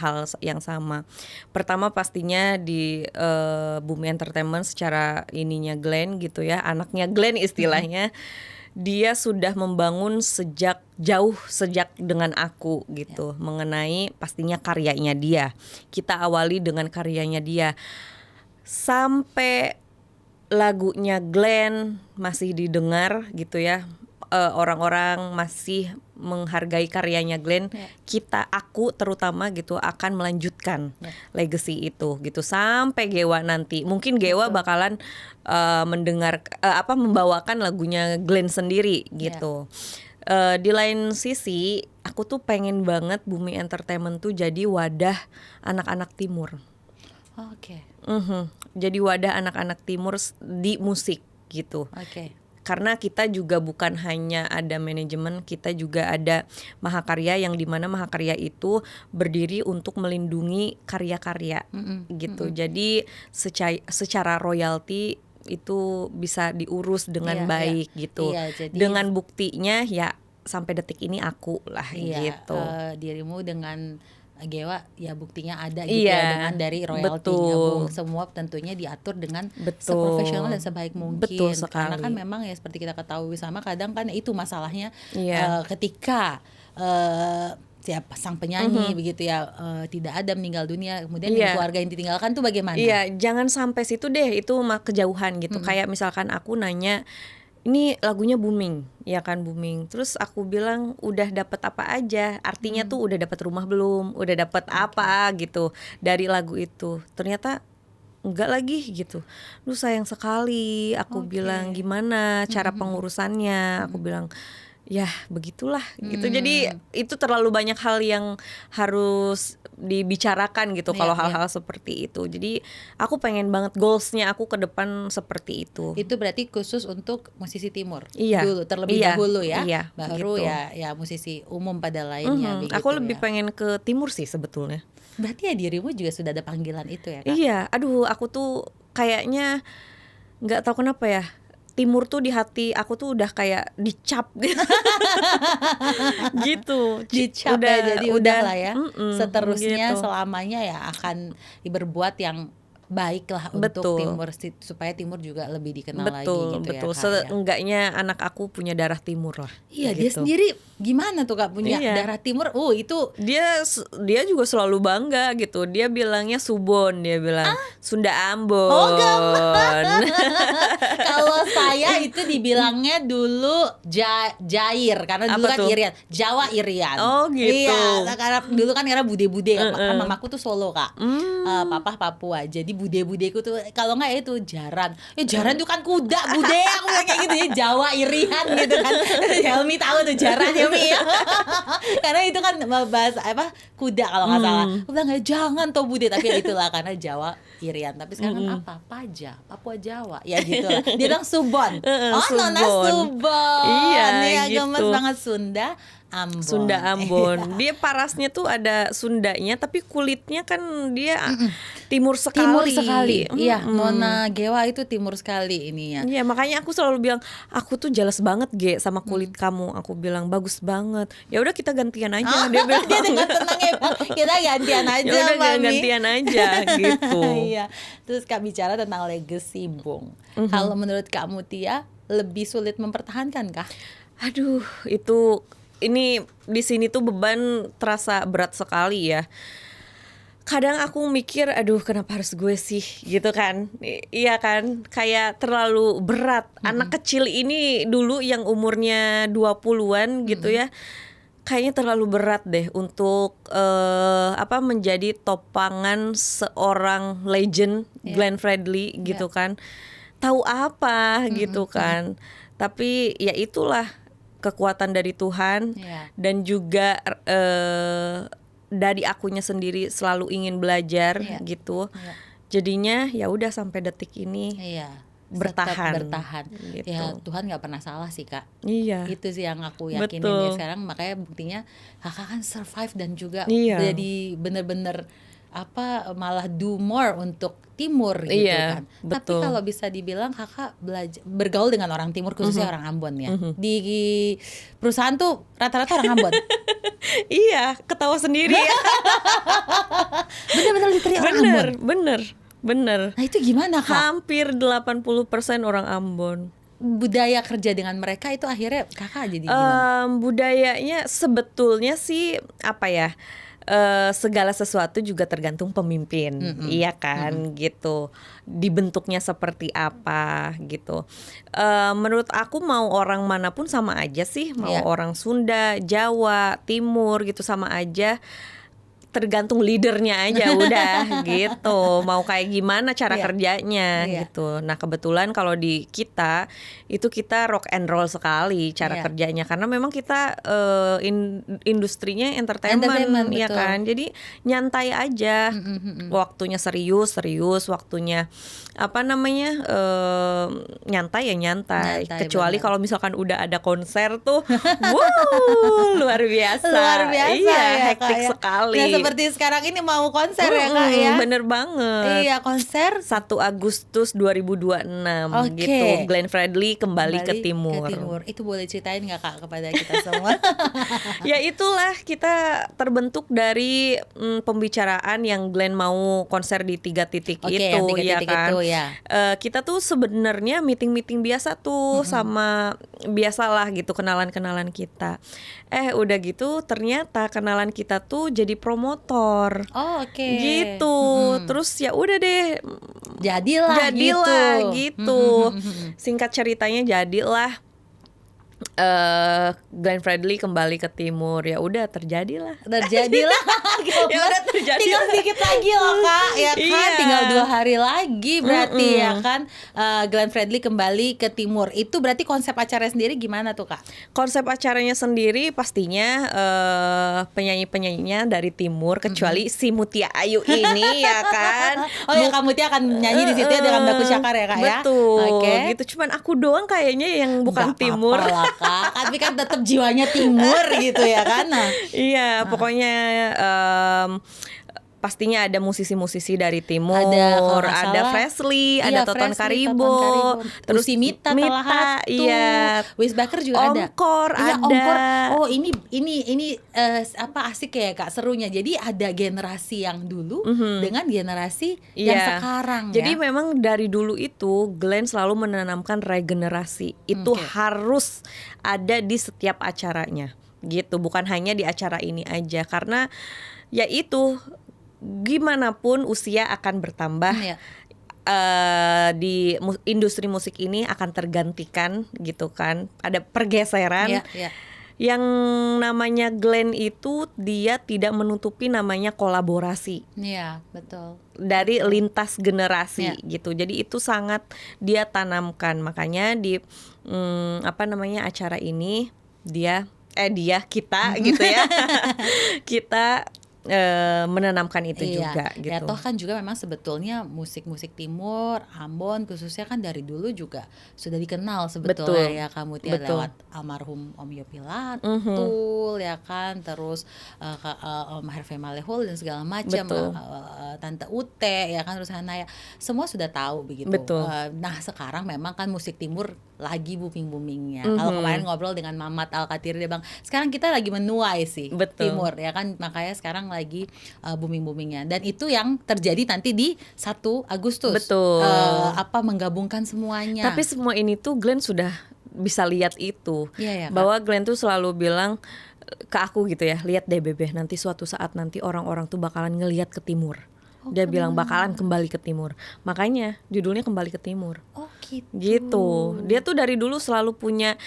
hal yang sama. Pertama pastinya di Bumi Entertainment secara ininya Glenn gitu ya, anaknya Glenn istilahnya, dia sudah membangun sejak dengan aku gitu, mengenai pastinya karyanya dia. Kita awali dengan karyanya dia sampai lagunya Glenn masih didengar gitu ya, orang-orang masih menghargai karyanya Glenn. Aku terutama gitu akan melanjutkan legacy itu gitu sampai Gewa nanti. Mungkin Gewa bakalan membawakan lagunya Glenn sendiri gitu. Di lain sisi, aku tuh pengen banget Bumi Entertainment tuh jadi wadah anak-anak timur. Oke. Jadi wadah anak-anak timur di musik gitu. Oke. Karena kita juga bukan hanya ada manajemen, kita juga ada Mahakarya, yang dimana Mahakarya itu berdiri untuk melindungi karya-karya gitu. Jadi secara royalti itu bisa diurus dengan baik gitu. Jadi, dengan buktinya ya sampai detik ini aku lah gitu. Dirimu dengan Gewa ya buktinya ada gitu ya, dengan dari royaltinya Bung. Semua tentunya diatur dengan seprofesional dan sebaik mungkin. Betul sekali. Karena kan memang ya seperti kita ketahui sama, kadang kan itu masalahnya ketika siapa sang penyanyi begitu ya, tidak ada, meninggal dunia, kemudian keluarga yang ditinggalkan tuh bagaimana? Iya, jangan sampai situ deh, itu mah kejauhan gitu. Kayak misalkan aku nanya, ini lagunya booming, ya kan, booming. Terus aku bilang udah dapat apa aja, artinya tuh udah dapat rumah belum, udah dapat apa gitu dari lagu itu. Ternyata enggak lagi gitu. Duh sayang sekali, aku bilang gimana cara pengurusannya, aku bilang ya begitulah gitu. Jadi itu terlalu banyak hal yang harus dibicarakan gitu kalau hal-hal seperti itu. Jadi aku pengen banget goalsnya aku ke depan seperti itu. Itu berarti khusus untuk musisi timur dulu, terlebih dahulu ya. Baru gitu. ya musisi umum pada lainnya begitu. Aku lebih ya. pengen ke timur sih sebetulnya. Berarti ya dirimu juga sudah ada panggilan itu ya Kak? Iya, aduh aku tuh kayaknya nggak tahu kenapa ya, timur tuh di hati aku tuh udah kayak dicap gitu. Dicap ya, jadi udah lah ya. Seterusnya gitu. selamanya ya akan berbuat yang baik lah untuk timur, supaya timur juga lebih dikenal lagi gitu betul. ya Kak, Seenggaknya anak aku punya darah timur lah. Iya, gitu. dia sendiri gimana tuh Kak punya darah timur? Itu dia juga selalu bangga gitu. Dia bilangnya Subon, dia bilang Sunda Ambon. Oh, kalau saya itu dibilangnya dulu Jair, karena dulu Apa kan tuh? Irian, Jawa Irian. Oh, gitu. Iya, karena dulu kan karena bude-bude kan mamaku tuh Solo Kak. Papa Papua. Jadi bude-budeku tuh kalau nggak itu jaran. Jaran tuh kan kuda, bude, aku bilang kayak gitu ya, Jawa Irian gitu kan. Helmi tahu tuh jaran ya Mi. Karena itu kan bahasa kuda kalau nggak salah. Aku bilang jangan toh bude, tapi ya itulah karena Jawa Irian. Tapi sekarang kan apa? Paja, Papua Jawa. Ya gitu lah. Dia bilang Subon. Nona Subon. Iya, Nih gemes gitu. banget Sunda Ambon. Sunda Ambon. Dia parasnya tuh ada Sundanya, tapi kulitnya kan dia timur sekali. Timur sekali. Iya, Nona Gewa itu timur sekali ininya. Iya, makanya aku selalu bilang, aku tuh jealous banget Ge sama kulit kamu. Aku bilang bagus banget. Ya udah kita gantian aja. Dia bilang Dia dengan tenang ya Bang. Kita gantian aja ya udah Mami. gantian aja gitu. Iya. Terus Kak bicara tentang legacy Bung. Kalau menurut Kak Mutia lebih sulit mempertahankan kah? Aduh, ini di sini tuh beban terasa berat sekali ya. kadang aku mikir, aduh kenapa harus gue sih gitu kan. Iya kan, kayak terlalu berat. Anak kecil ini dulu yang umurnya 20-an gitu ya, kayaknya terlalu berat deh untuk menjadi topangan seorang legend Glenn Fredly gitu kan. Tahu apa gitu kan. Tapi ya itulah kekuatan dari Tuhan, dan juga dari akunya sendiri selalu ingin belajar gitu. Jadinya ya udah sampai detik ini bertahan. Gitu. Ya Tuhan nggak pernah salah sih Kak. Iya. Itu sih yang aku yakinin ya sekarang, makanya buktinya Kakak kan survive dan juga jadi bener-bener malah do more untuk Timur gitu kan. Betul. Tapi kalau bisa dibilang Kakak bergaul dengan orang Timur, khususnya orang Ambon ya. Di perusahaan tuh rata-rata orang Ambon. Iya, ketawa sendiri ya. Bener-bener literally orang Ambon. Bener. Nah itu gimana Kak? Hampir 80% orang Ambon. Budaya kerja dengan mereka itu akhirnya Kakak jadi gimana? Budayanya sebetulnya sih segala sesuatu juga tergantung pemimpin, iya kan, gitu. Dibentuknya seperti apa, gitu. Menurut aku mau orang manapun sama aja sih, mau orang Sunda, Jawa, Timur gitu sama aja. Tergantung leadernya aja udah gitu, mau kayak gimana cara kerjanya gitu. Nah kebetulan kalau di kita itu kita rock and roll sekali cara kerjanya, karena memang kita industrinya entertainment ya kan, jadi nyantai aja. Waktunya serius, waktunya nyantai ya nyantai. Kecuali kalau misalkan udah ada konser tuh wow luar biasa iya, hektik sekali. Nah, seperti sekarang ini mau konser ya Kak ya. Bener banget. Iya, konser 1 Agustus 2026 gitu. Glenn Fredly kembali ke Timur. Itu boleh ceritain gak Kak kepada kita semua? Ya itulah, kita terbentuk dari pembicaraan yang Glenn mau konser di 3 titik itu ya kan. Kita tuh sebenarnya meeting biasa tuh sama biasalah gitu, kenalan kita. Udah gitu ternyata kenalan kita tuh jadi promotor. Gitu. Terus ya udah deh jadilah gitu. Singkat ceritanya jadilah Glenn Fredly kembali ke Timur. Ya udah terjadilah. Ya udah terjadi. Tinggal sedikit lagi loh Kak, ya kan? Tinggal 2 hari lagi berarti ya kan. Glenn Fredly kembali ke Timur. Itu berarti konsep acaranya sendiri gimana tuh Kak? Konsep acaranya sendiri pastinya penyanyi-penyanyinya dari Timur, kecuali si Mutia Ayu ini ya kan. Ya Kak Mutia akan nyanyi di situ ya dengan Baku Syakar ya Kak ya. Betul. Gitu, cuman aku doang kayaknya yang bukan Timur. Kak, tapi kan tetap jiwanya Timur gitu ya kan. Iya, pokoknya pastinya ada musisi-musisi dari Timur, ada Fresly, ada Toton Karibo, terus si Mita Wis Baker juga ada. Ongkor ada. Oh, ini asik ya Kak serunya. Jadi ada generasi yang dulu dengan generasi yang sekarang. Jadi memang dari dulu itu Glenn selalu menanamkan regenerasi. Itu harus ada di setiap acaranya. Gitu, bukan hanya di acara ini aja, karena ya itu gimana pun usia akan bertambah, di industri musik ini akan tergantikan gitu kan, ada pergeseran. Yang namanya Glenn itu dia tidak menutupi namanya kolaborasi. Iya, betul. Dari lintas generasi gitu. Jadi itu sangat dia tanamkan. Makanya di acara ini kita gitu ya. Kita menanamkan itu juga gitu. Ya toh kan juga memang sebetulnya musik-musik Timur, Ambon khususnya kan dari dulu juga sudah dikenal sebetulnya ya kamu lewat almarhum Om Yopi Latul ya kan, terus Om Harvey Malehol dan segala macam, Tante Ute ya kan, terus Hanaya, semua sudah tahu begitu. Nah sekarang memang kan musik Timur lagi booming-boomingnya. Kalau kemarin ngobrol dengan Mamat Al-Katiri dia bang, sekarang kita lagi menuai sih Timur ya kan, makanya sekarang lagi booming-boomingnya, dan itu yang terjadi nanti di 1 Agustus. Menggabungkan semuanya. Tapi semua ini tuh Glenn sudah bisa lihat itu, bahwa Glenn tuh selalu bilang ke aku gitu ya, lihat deh Bebe, nanti suatu saat nanti orang-orang tuh bakalan ngelihat ke timur. Dia bilang bakalan kembali ke timur. Makanya judulnya Kembali ke Timur. Oh gitu. Gitu. Dia tuh dari dulu selalu punya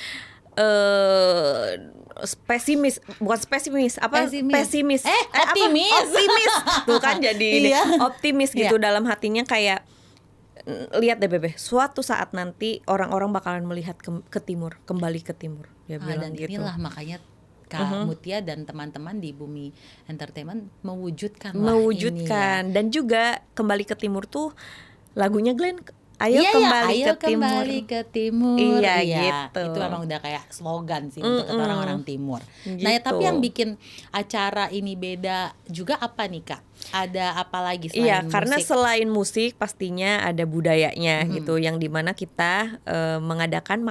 pesimis, bukan pesimis, apa Pesimis. pesimis, Optimis. optimis tuh kan jadi Iya. optimis gitu dalam hatinya kayak lihat deh Bebe, suatu saat nanti orang-orang bakalan melihat ke timur, kembali ke timur. Dia bilang Dan gitu. inilah makanya Kak Mutia dan teman-teman di Bumi Entertainment mewujudkan Dan juga Kembali ke Timur tuh lagunya Glenn, ayo Iya, kembali ayo ke timur. kembali ke timur. Iya, gitu. Itu memang udah kayak slogan sih untuk kata orang-orang timur. Nah, ya, Gitu. tapi yang bikin acara ini beda juga apa nih Kak? Ada apa lagi selain Iya, musik? karena selain musik pastinya ada budayanya gitu, yang dimana kita mengadakan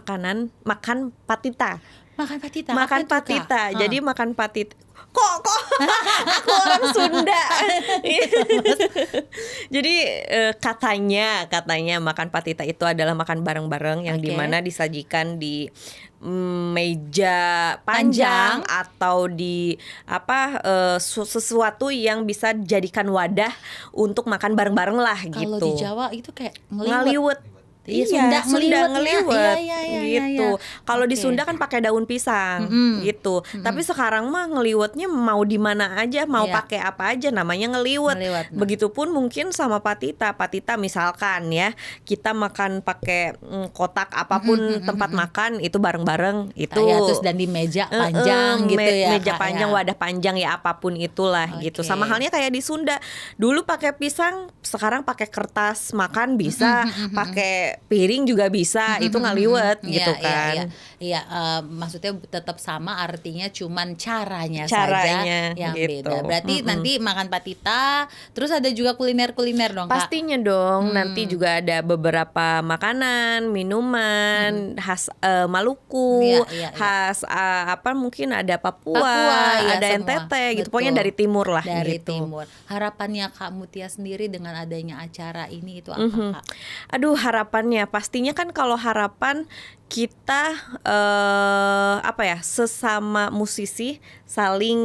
makan patita. Makan patita. Makan apa itu, Kak? patita. Jadi makan patita. Kok aku orang Sunda. Jadi katanya makan patita itu adalah makan bareng-bareng yang Oke. dimana disajikan di meja panjang atau di sesuatu yang bisa dijadikan wadah untuk makan bareng-bareng lah Kalau gitu. di Jawa itu kayak Ngeliwet. Iya, Sunda ngeliwet. Gitu. Iya. Kalau di Oke. Sunda kan pakai daun pisang gitu. Tapi sekarang mah ngeliwetnya mau di mana aja, mau Iya. pakai apa aja namanya ngeliwet. Ngeliwet, nah. Begitupun mungkin sama patita. Patita misalkan ya, kita makan pakai kotak apapun tempat makan itu bareng-bareng itu. Ya, terus dan di meja panjang gitu ya. Meja Kak, panjang, ya. wadah panjang ya apapun itulah gitu. Oke. Sama halnya kayak di Sunda. Dulu pakai pisang, sekarang pakai kertas makan bisa, pakai piring juga bisa, itu ngaliwet gitu kan. Iya, maksudnya tetap sama, artinya cuman caranya Caranya saja yang gitu. beda. Berarti nanti makan patita, terus ada juga kuliner-kuliner dong Kak? Pastinya dong, nanti juga ada beberapa makanan, minuman khas Maluku, Iya. khas mungkin ada Papua, ya, ada semua. NTT gitu. Betul. Pokoknya dari timur lah Dari gitu. timur. Harapannya Kak Mutia sendiri dengan adanya acara ini itu apa Kak? Aduh, harapannya pastinya kan kalau harapan kita sesama musisi saling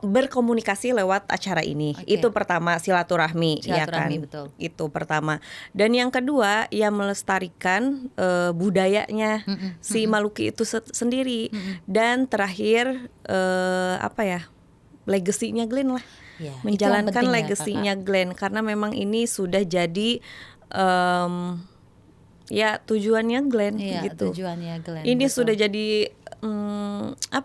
berkomunikasi lewat acara ini. Oke. Itu pertama, silaturahmi ya kan. Betul. Itu pertama. Dan yang kedua ya melestarikan budayanya si Maluki itu sendiri. Dan terakhir legasinya Glenn lah. Ya, menjalankan itu yang penting legasinya Glenn, karena memang ini sudah jadi tujuannya Glenn gitu. Tujuannya Glenn. Ini betul. sudah jadi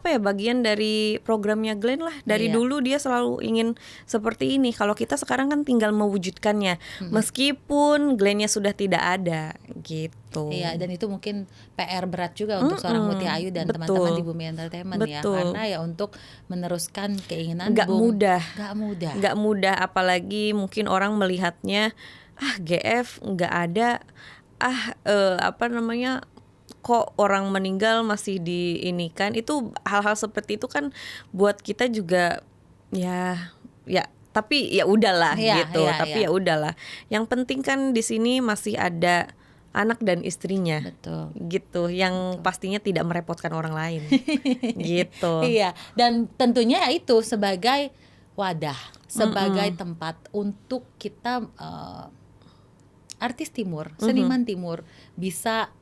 bagian dari programnya Glenn lah. Dari dulu dia selalu ingin seperti ini. Kalau kita sekarang kan tinggal mewujudkannya, meskipun Glennnya sudah tidak ada gitu. Iya, dan itu mungkin PR berat juga untuk seorang Mutia Ayu dan betul. teman-teman di Bumi Entertainment ya, karena ya untuk meneruskan keinginan Nggak Bung, mudah. nggak mudah, Apalagi mungkin orang melihatnya GF nggak ada, kok orang meninggal masih diinikan. Itu hal-hal seperti itu kan buat kita juga ya tapi ya udahlah gitu. Tapi ya udahlah. Yang penting kan di sini masih ada anak dan istrinya. Betul. Gitu, yang pastinya tidak merepotkan orang lain. Gitu. Iya, dan tentunya itu sebagai wadah, sebagai tempat untuk kita artis timur, seniman timur bisa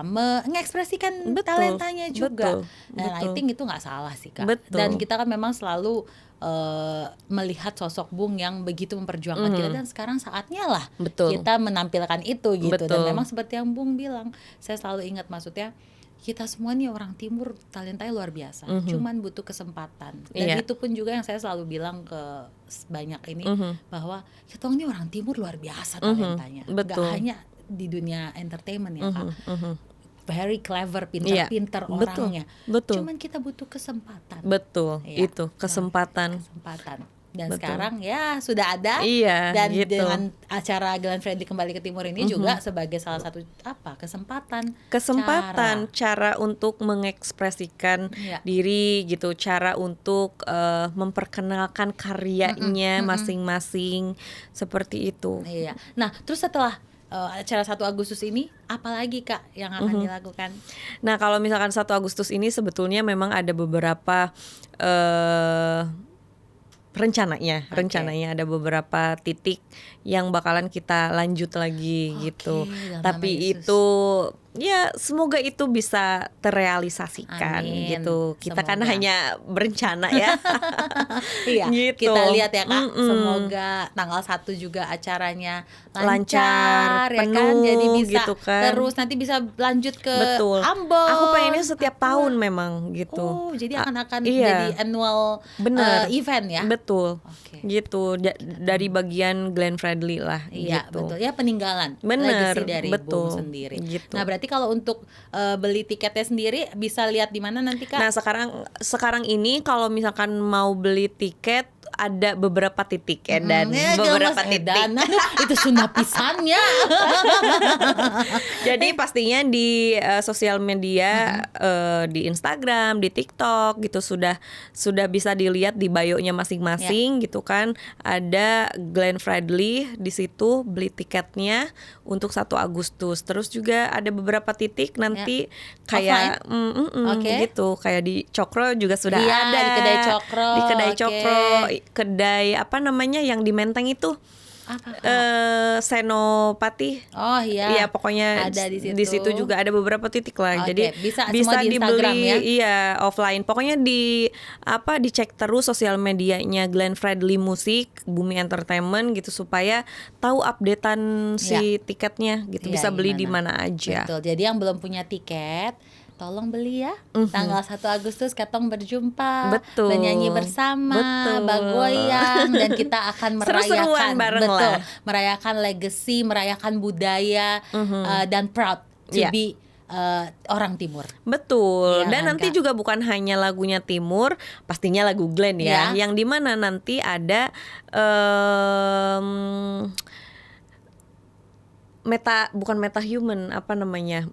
mengekspresikan talentanya juga. Dan I think itu nggak salah sih Kak. Betul. Dan kita kan memang selalu melihat sosok Bung yang begitu memperjuangkan kita, dan sekarang saatnya lah kita menampilkan itu gitu. Dan memang seperti yang Bung bilang, saya selalu ingat, maksudnya kita semua nih orang timur talentanya luar biasa, cuman butuh kesempatan. Dan itu pun juga yang saya selalu bilang ke banyak ini, bahwa kita ini orang timur luar biasa talentanya, nggak hanya di dunia entertainment ya Kak. Very clever, pintar-pintar orangnya. Betul. Cuman kita butuh kesempatan. Betul. Itu kesempatan. Dan sekarang ya sudah ada. Dan dengan acara Glenn Fredly Kembali ke Timur ini juga sebagai salah satu kesempatan cara untuk mengekspresikan diri gitu, cara untuk memperkenalkan karyanya masing-masing, seperti itu. Iya. Nah, terus setelah acara 1 Agustus ini, apalagi Kak yang akan dilakukan? Nah, kalau misalkan 1 Agustus ini sebetulnya memang ada beberapa rencananya ada beberapa titik yang bakalan kita lanjut lagi gitu. dalam nama Tapi Yesus. itu ya semoga itu bisa terrealisasikan Amin. gitu. Kita kan Semoga. hanya berencana ya. Iya, Gitu. kita lihat ya Kak. Semoga tanggal 1 juga acaranya Lancar, ya kan. penuh Jadi bisa gitu kan. terus nanti bisa lanjut ke Betul. Ambon. Aku pengennya setiap tahun memang gitu. Oh, jadi akan iya. jadi annual Bener. event ya. Betul. Oke. Gitu. Dari bagian Glenn Fredly lah Iya, gitu. betul. Ya peninggalan, Bener, legacy dari betul. Bung sendiri. Gitu. Nah, berarti kalau untuk beli tiketnya sendiri bisa lihat di mana nanti Kak? Nah, sekarang ini kalau misalkan mau beli tiket ada beberapa titik dan beberapa titik. Itu sunnah pisannya. Jadi pastinya di sosial media, di Instagram, di TikTok gitu sudah bisa dilihat di bio-nya masing-masing gitu kan. Ada Glenn Fredly di situ, beli tiketnya untuk 1 Agustus. Terus juga ada beberapa titik nanti kayak gitu, kayak di Cokro juga sudah Iya, ada. di Kedai Cokro. Di Kedai Oke. Cokro, kedai apa namanya yang di Menteng itu? Apa, Kak? Senopati. Oh iya. Iya, pokoknya ada di situ. di situ juga ada beberapa titik lah. Oke, Jadi bisa semua di Instagram dibeli ya? iya offline. Pokoknya dicek terus sosial medianya Glenn Fredly Musik, Bumi Entertainment gitu supaya tahu updatean si tiketnya gitu. Iya, Bisa beli di gimana? mana aja. Betul. Jadi yang belum punya tiket, tolong beli ya. Tanggal 1 Agustus ketong berjumpa, Betul. bernyanyi bersama, Betul. bagoyang, dan kita akan Seru-seruan merayakan bareng lah. merayakan legacy, merayakan budaya dan proud to Iya. be orang Timur. Betul. Iya Dan kan, nanti Kak? juga bukan hanya lagunya Timur, pastinya lagu Glenn ya. Iya. Yang dimana nanti ada bukan meta human, apa namanya?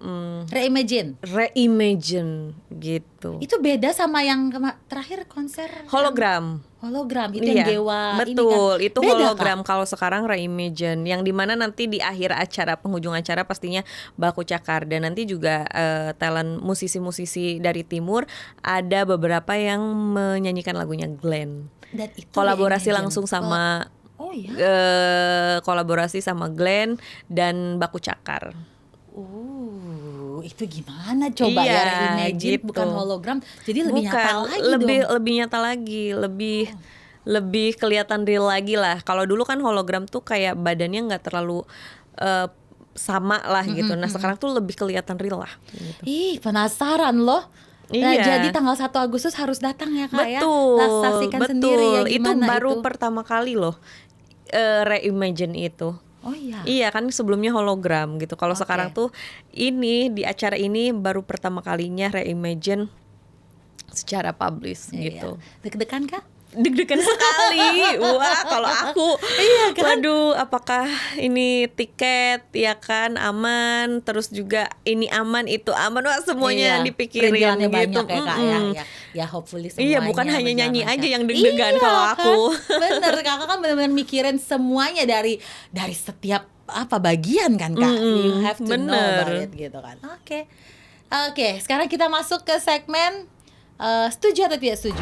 Reimagine. Reimagine gitu. Itu beda sama yang terakhir konser Hologram. hologram itu yang Iya, Dewa betul. ini kan. Itu Beda, hologram. Kalau sekarang Reimagine, yang dimana nanti di akhir acara, penghujung acara pastinya baku cakar. Dan nanti juga talent musisi-musisi dari timur ada beberapa yang menyanyikan lagunya Glenn. Dan itu Kolaborasi Reimagine. langsung sama Oh iya. kolaborasi sama Glenn dan baku cakar. Itu gimana coba Iya, ya Reimagine gitu. bukan hologram. Jadi lebih Bukan, nyata lagi lebih dong. lebih nyata lagi, lebih kelihatan real lagi lah. Kalau dulu kan hologram tuh kayak badannya nggak terlalu sama lah gitu. Nah, sekarang tuh lebih kelihatan real lah gitu. Ih, penasaran loh. Nah, Iya. jadi tanggal 1 Agustus harus datang ya Kak ya. Betul, Saksikan betul. sendiri ya Itu gimana baru itu. pertama kali loh Reimagine itu. Oh iya. Iya kan sebelumnya hologram gitu. Kalau Oke. sekarang tuh ini di acara ini baru pertama kalinya Reimagine secara publish Iya. gitu. Deg-degan Kak? Deg-degan sekali. Wah, kalau aku waduh, apakah ini tiket ya kan aman, terus juga ini aman, itu aman. Wah, semuanya dipikirin Perintilannya gitu. banyak ya Kak ya. Ya hopefully semuanya. Iya, bukan hanya nyanyi berjalan aja lancar. yang deg-degan Iya, kalau kan? aku. Bener, Kakak kan benar-benar mikirin semuanya dari setiap bagian kan Kak. You have to know bener. about it gitu kan. Oke, sekarang kita masuk ke segmen setuju atau tidak setuju.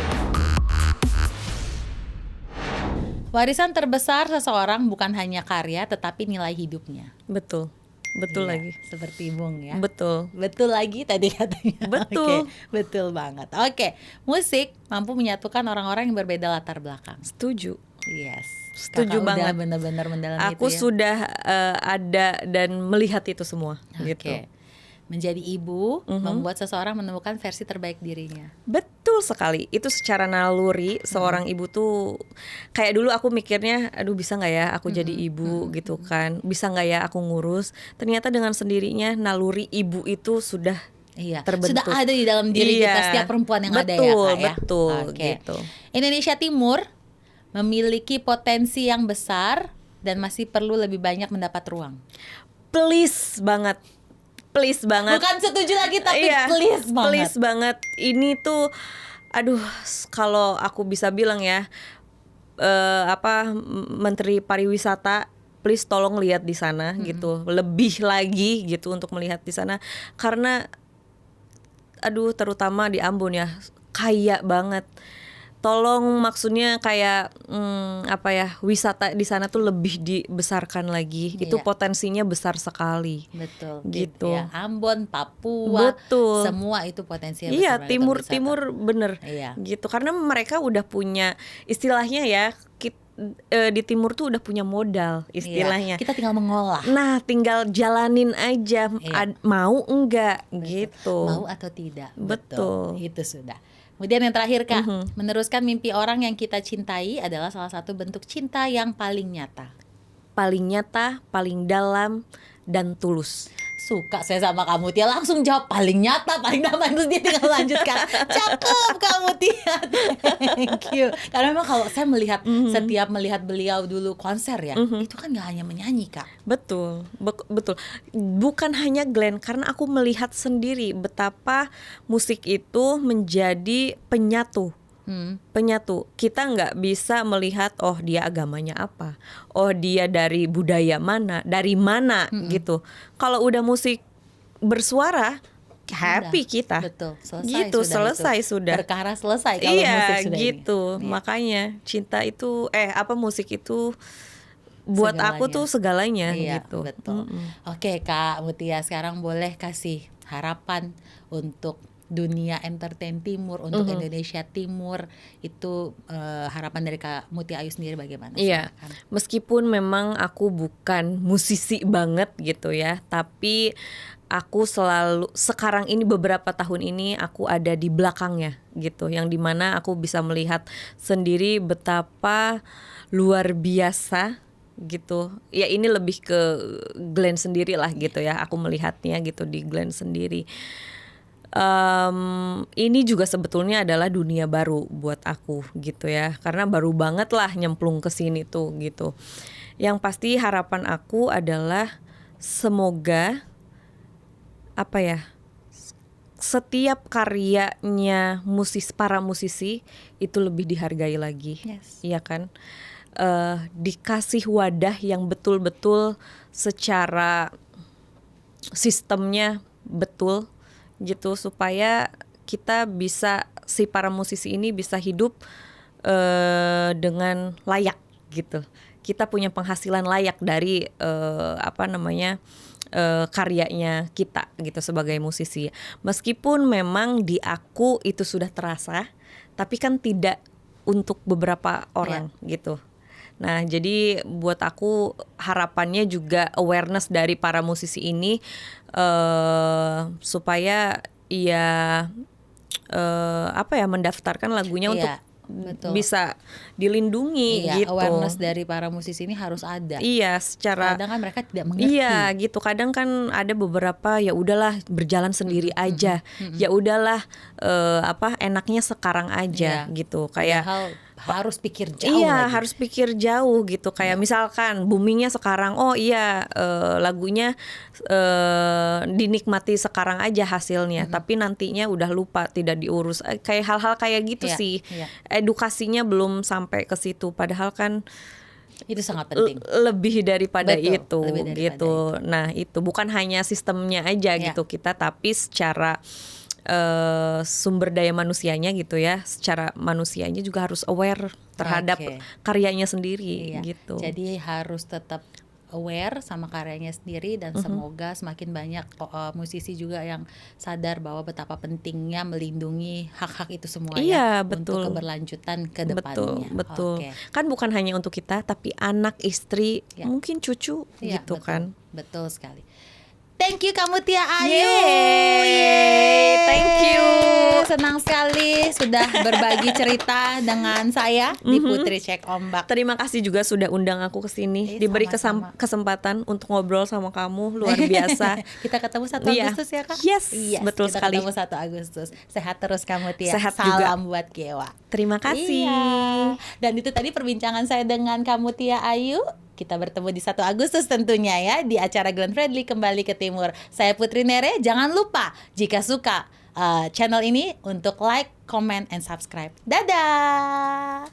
Warisan terbesar seseorang bukan hanya karya tetapi nilai hidupnya. Betul. Betul Iya, lagi. Seperti Bung ya. Betul. Betul lagi tadi katanya. Betul. Oke, betul banget. Oke, musik mampu menyatukan orang-orang yang berbeda latar belakang. Setuju. Yes. Setuju Kakak banget. Udah benar-benar mendalami Aku itu ya. sudah ada dan melihat itu semua gitu. Oke. Menjadi ibu membuat seseorang menemukan versi terbaik dirinya. Betul sekali. Itu secara naluri seorang ibu tuh kayak dulu aku mikirnya, aduh bisa nggak ya aku jadi ibu gitu kan? Bisa nggak ya aku ngurus? Ternyata dengan sendirinya naluri ibu itu sudah Iya, terbentuk. sudah ada di dalam diri Iya. kita setiap perempuan yang ada ya, Betul, Kak ya. betul, Oke. gitu. Indonesia Timur memiliki potensi yang besar dan masih perlu lebih banyak mendapat ruang. Please banget. Bukan setuju lagi tapi Iya, please banget. please banget. Ini tuh aduh, kalau aku bisa bilang ya Menteri Pariwisata please tolong lihat di sana gitu, lebih lagi gitu untuk melihat di sana, karena aduh terutama di Ambon ya kaya banget. Tolong, maksudnya kayak apa ya, wisata di sana tuh lebih dibesarkan lagi. Itu Iya. potensinya besar sekali. Betul Gitu. ya. Ambon, Papua, Betul. semua itu potensinya Iya, besar banget untuk wisata. timur bener. Iya. Gitu. Karena mereka udah punya istilahnya ya, di timur tuh udah punya modal istilahnya. Iya, kita tinggal mengolah. Nah, tinggal jalanin aja, Iya. mau enggak Betul. gitu. Mau atau tidak. Betul. Itu sudah. Kemudian yang terakhir Kak, meneruskan mimpi orang yang kita cintai adalah salah satu bentuk cinta yang paling nyata. Paling nyata, paling dalam, dan tulus. Suka saya sama kamu Tia, langsung jawab paling nyata, paling dalam, terus dia tinggal lanjutkan. Cakep kamu Tia, thank you. Karena memang kalau saya melihat, setiap melihat beliau dulu konser ya, itu kan gak hanya menyanyi Kak. Betul, betul. Bukan hanya Glenn, karena aku melihat sendiri betapa musik itu menjadi penyatu. Penyatu. Kita nggak bisa melihat oh dia agamanya apa, oh dia dari budaya mana, dari mana gitu. Kalau udah musik bersuara, happy Udah, kita. betul, selesai Gitu, sudah selesai itu. sudah. Perkara selesai kalau Iya, musik sudah gitu. ini. Iya. Makanya cinta itu musik itu buat aku tuh segalanya Iya, gitu. betul. Oke Kak Mutia, sekarang boleh kasih harapan untuk dunia entertain timur, untuk Indonesia Timur. Itu harapan dari Kak Mutia Ayu sendiri bagaimana? Iya, Silakan. meskipun memang aku bukan musisi banget gitu ya, tapi aku selalu, sekarang ini beberapa tahun ini aku ada di belakangnya gitu, yang dimana aku bisa melihat sendiri betapa luar biasa gitu. Ya ini lebih ke Glenn sendiri lah gitu ya, aku melihatnya gitu di Glenn sendiri. Ini juga sebetulnya adalah dunia baru buat aku gitu ya, karena baru banget lah nyemplung ke sini tuh gitu. Yang pasti harapan aku adalah semoga apa ya, setiap karyanya para musisi itu lebih dihargai lagi. Yes. Iya kan, dikasih wadah yang betul-betul secara sistemnya betul gitu, supaya kita bisa, si para musisi ini bisa hidup dengan layak gitu. Kita punya penghasilan layak dari karyanya kita gitu sebagai musisi. Meskipun memang di aku itu sudah terasa, tapi kan tidak untuk beberapa orang gitu. Nah, jadi buat aku harapannya juga awareness dari para musisi ini supaya mendaftarkan lagunya untuk betul. bisa dilindungi gitu. Awareness dari para musisi ini harus ada. Iya, secara kadang kan mereka tidak mengerti. Iya, gitu. Kadang kan ada beberapa ya udahlah berjalan sendiri aja. Ya udahlah enaknya sekarang aja gitu. Kayak harus pikir jauh lagi. Harus pikir jauh gitu. Kayak misalkan boomingnya sekarang, lagunya dinikmati sekarang aja hasilnya, tapi nantinya udah lupa, tidak diurus. Kayak hal-hal kayak gitu sih. Edukasinya belum sampai ke situ. Padahal kan itu sangat penting. Lebih daripada itu itu. Nah, itu bukan hanya sistemnya aja gitu kita, tapi secara sumber daya manusianya gitu ya, secara manusianya juga harus aware terhadap karyanya sendiri gitu. Jadi harus tetap aware sama karyanya sendiri, dan semoga semakin banyak musisi juga yang sadar bahwa betapa pentingnya melindungi hak-hak itu semua untuk keberlanjutan ke depannya. Betul. Kan bukan hanya untuk kita, tapi anak, istri, mungkin cucu gitu betul, kan. Betul sekali. Thank you Kak Mutia Ayu. Thank you. Senang sekali sudah berbagi cerita dengan saya di Putri Cek Ombak. Terima kasih juga sudah undang aku ke sini. Diberi kesempatan untuk ngobrol sama kamu, luar biasa. Kita ketemu 1 Agustus ya Kak? Yes, betul kita sekali. Ketemu 1 Agustus. Sehat terus Kak Mutia. Sehat Salam juga buat Kewa. Terima kasih. Dan itu tadi perbincangan saya dengan Kak Mutia Ayu. Kita bertemu di 1 Agustus tentunya ya, di acara Glenn Fredly Kembali ke Timur. Saya Putri Nere, jangan lupa jika suka channel ini untuk like, comment, and subscribe. Dadah!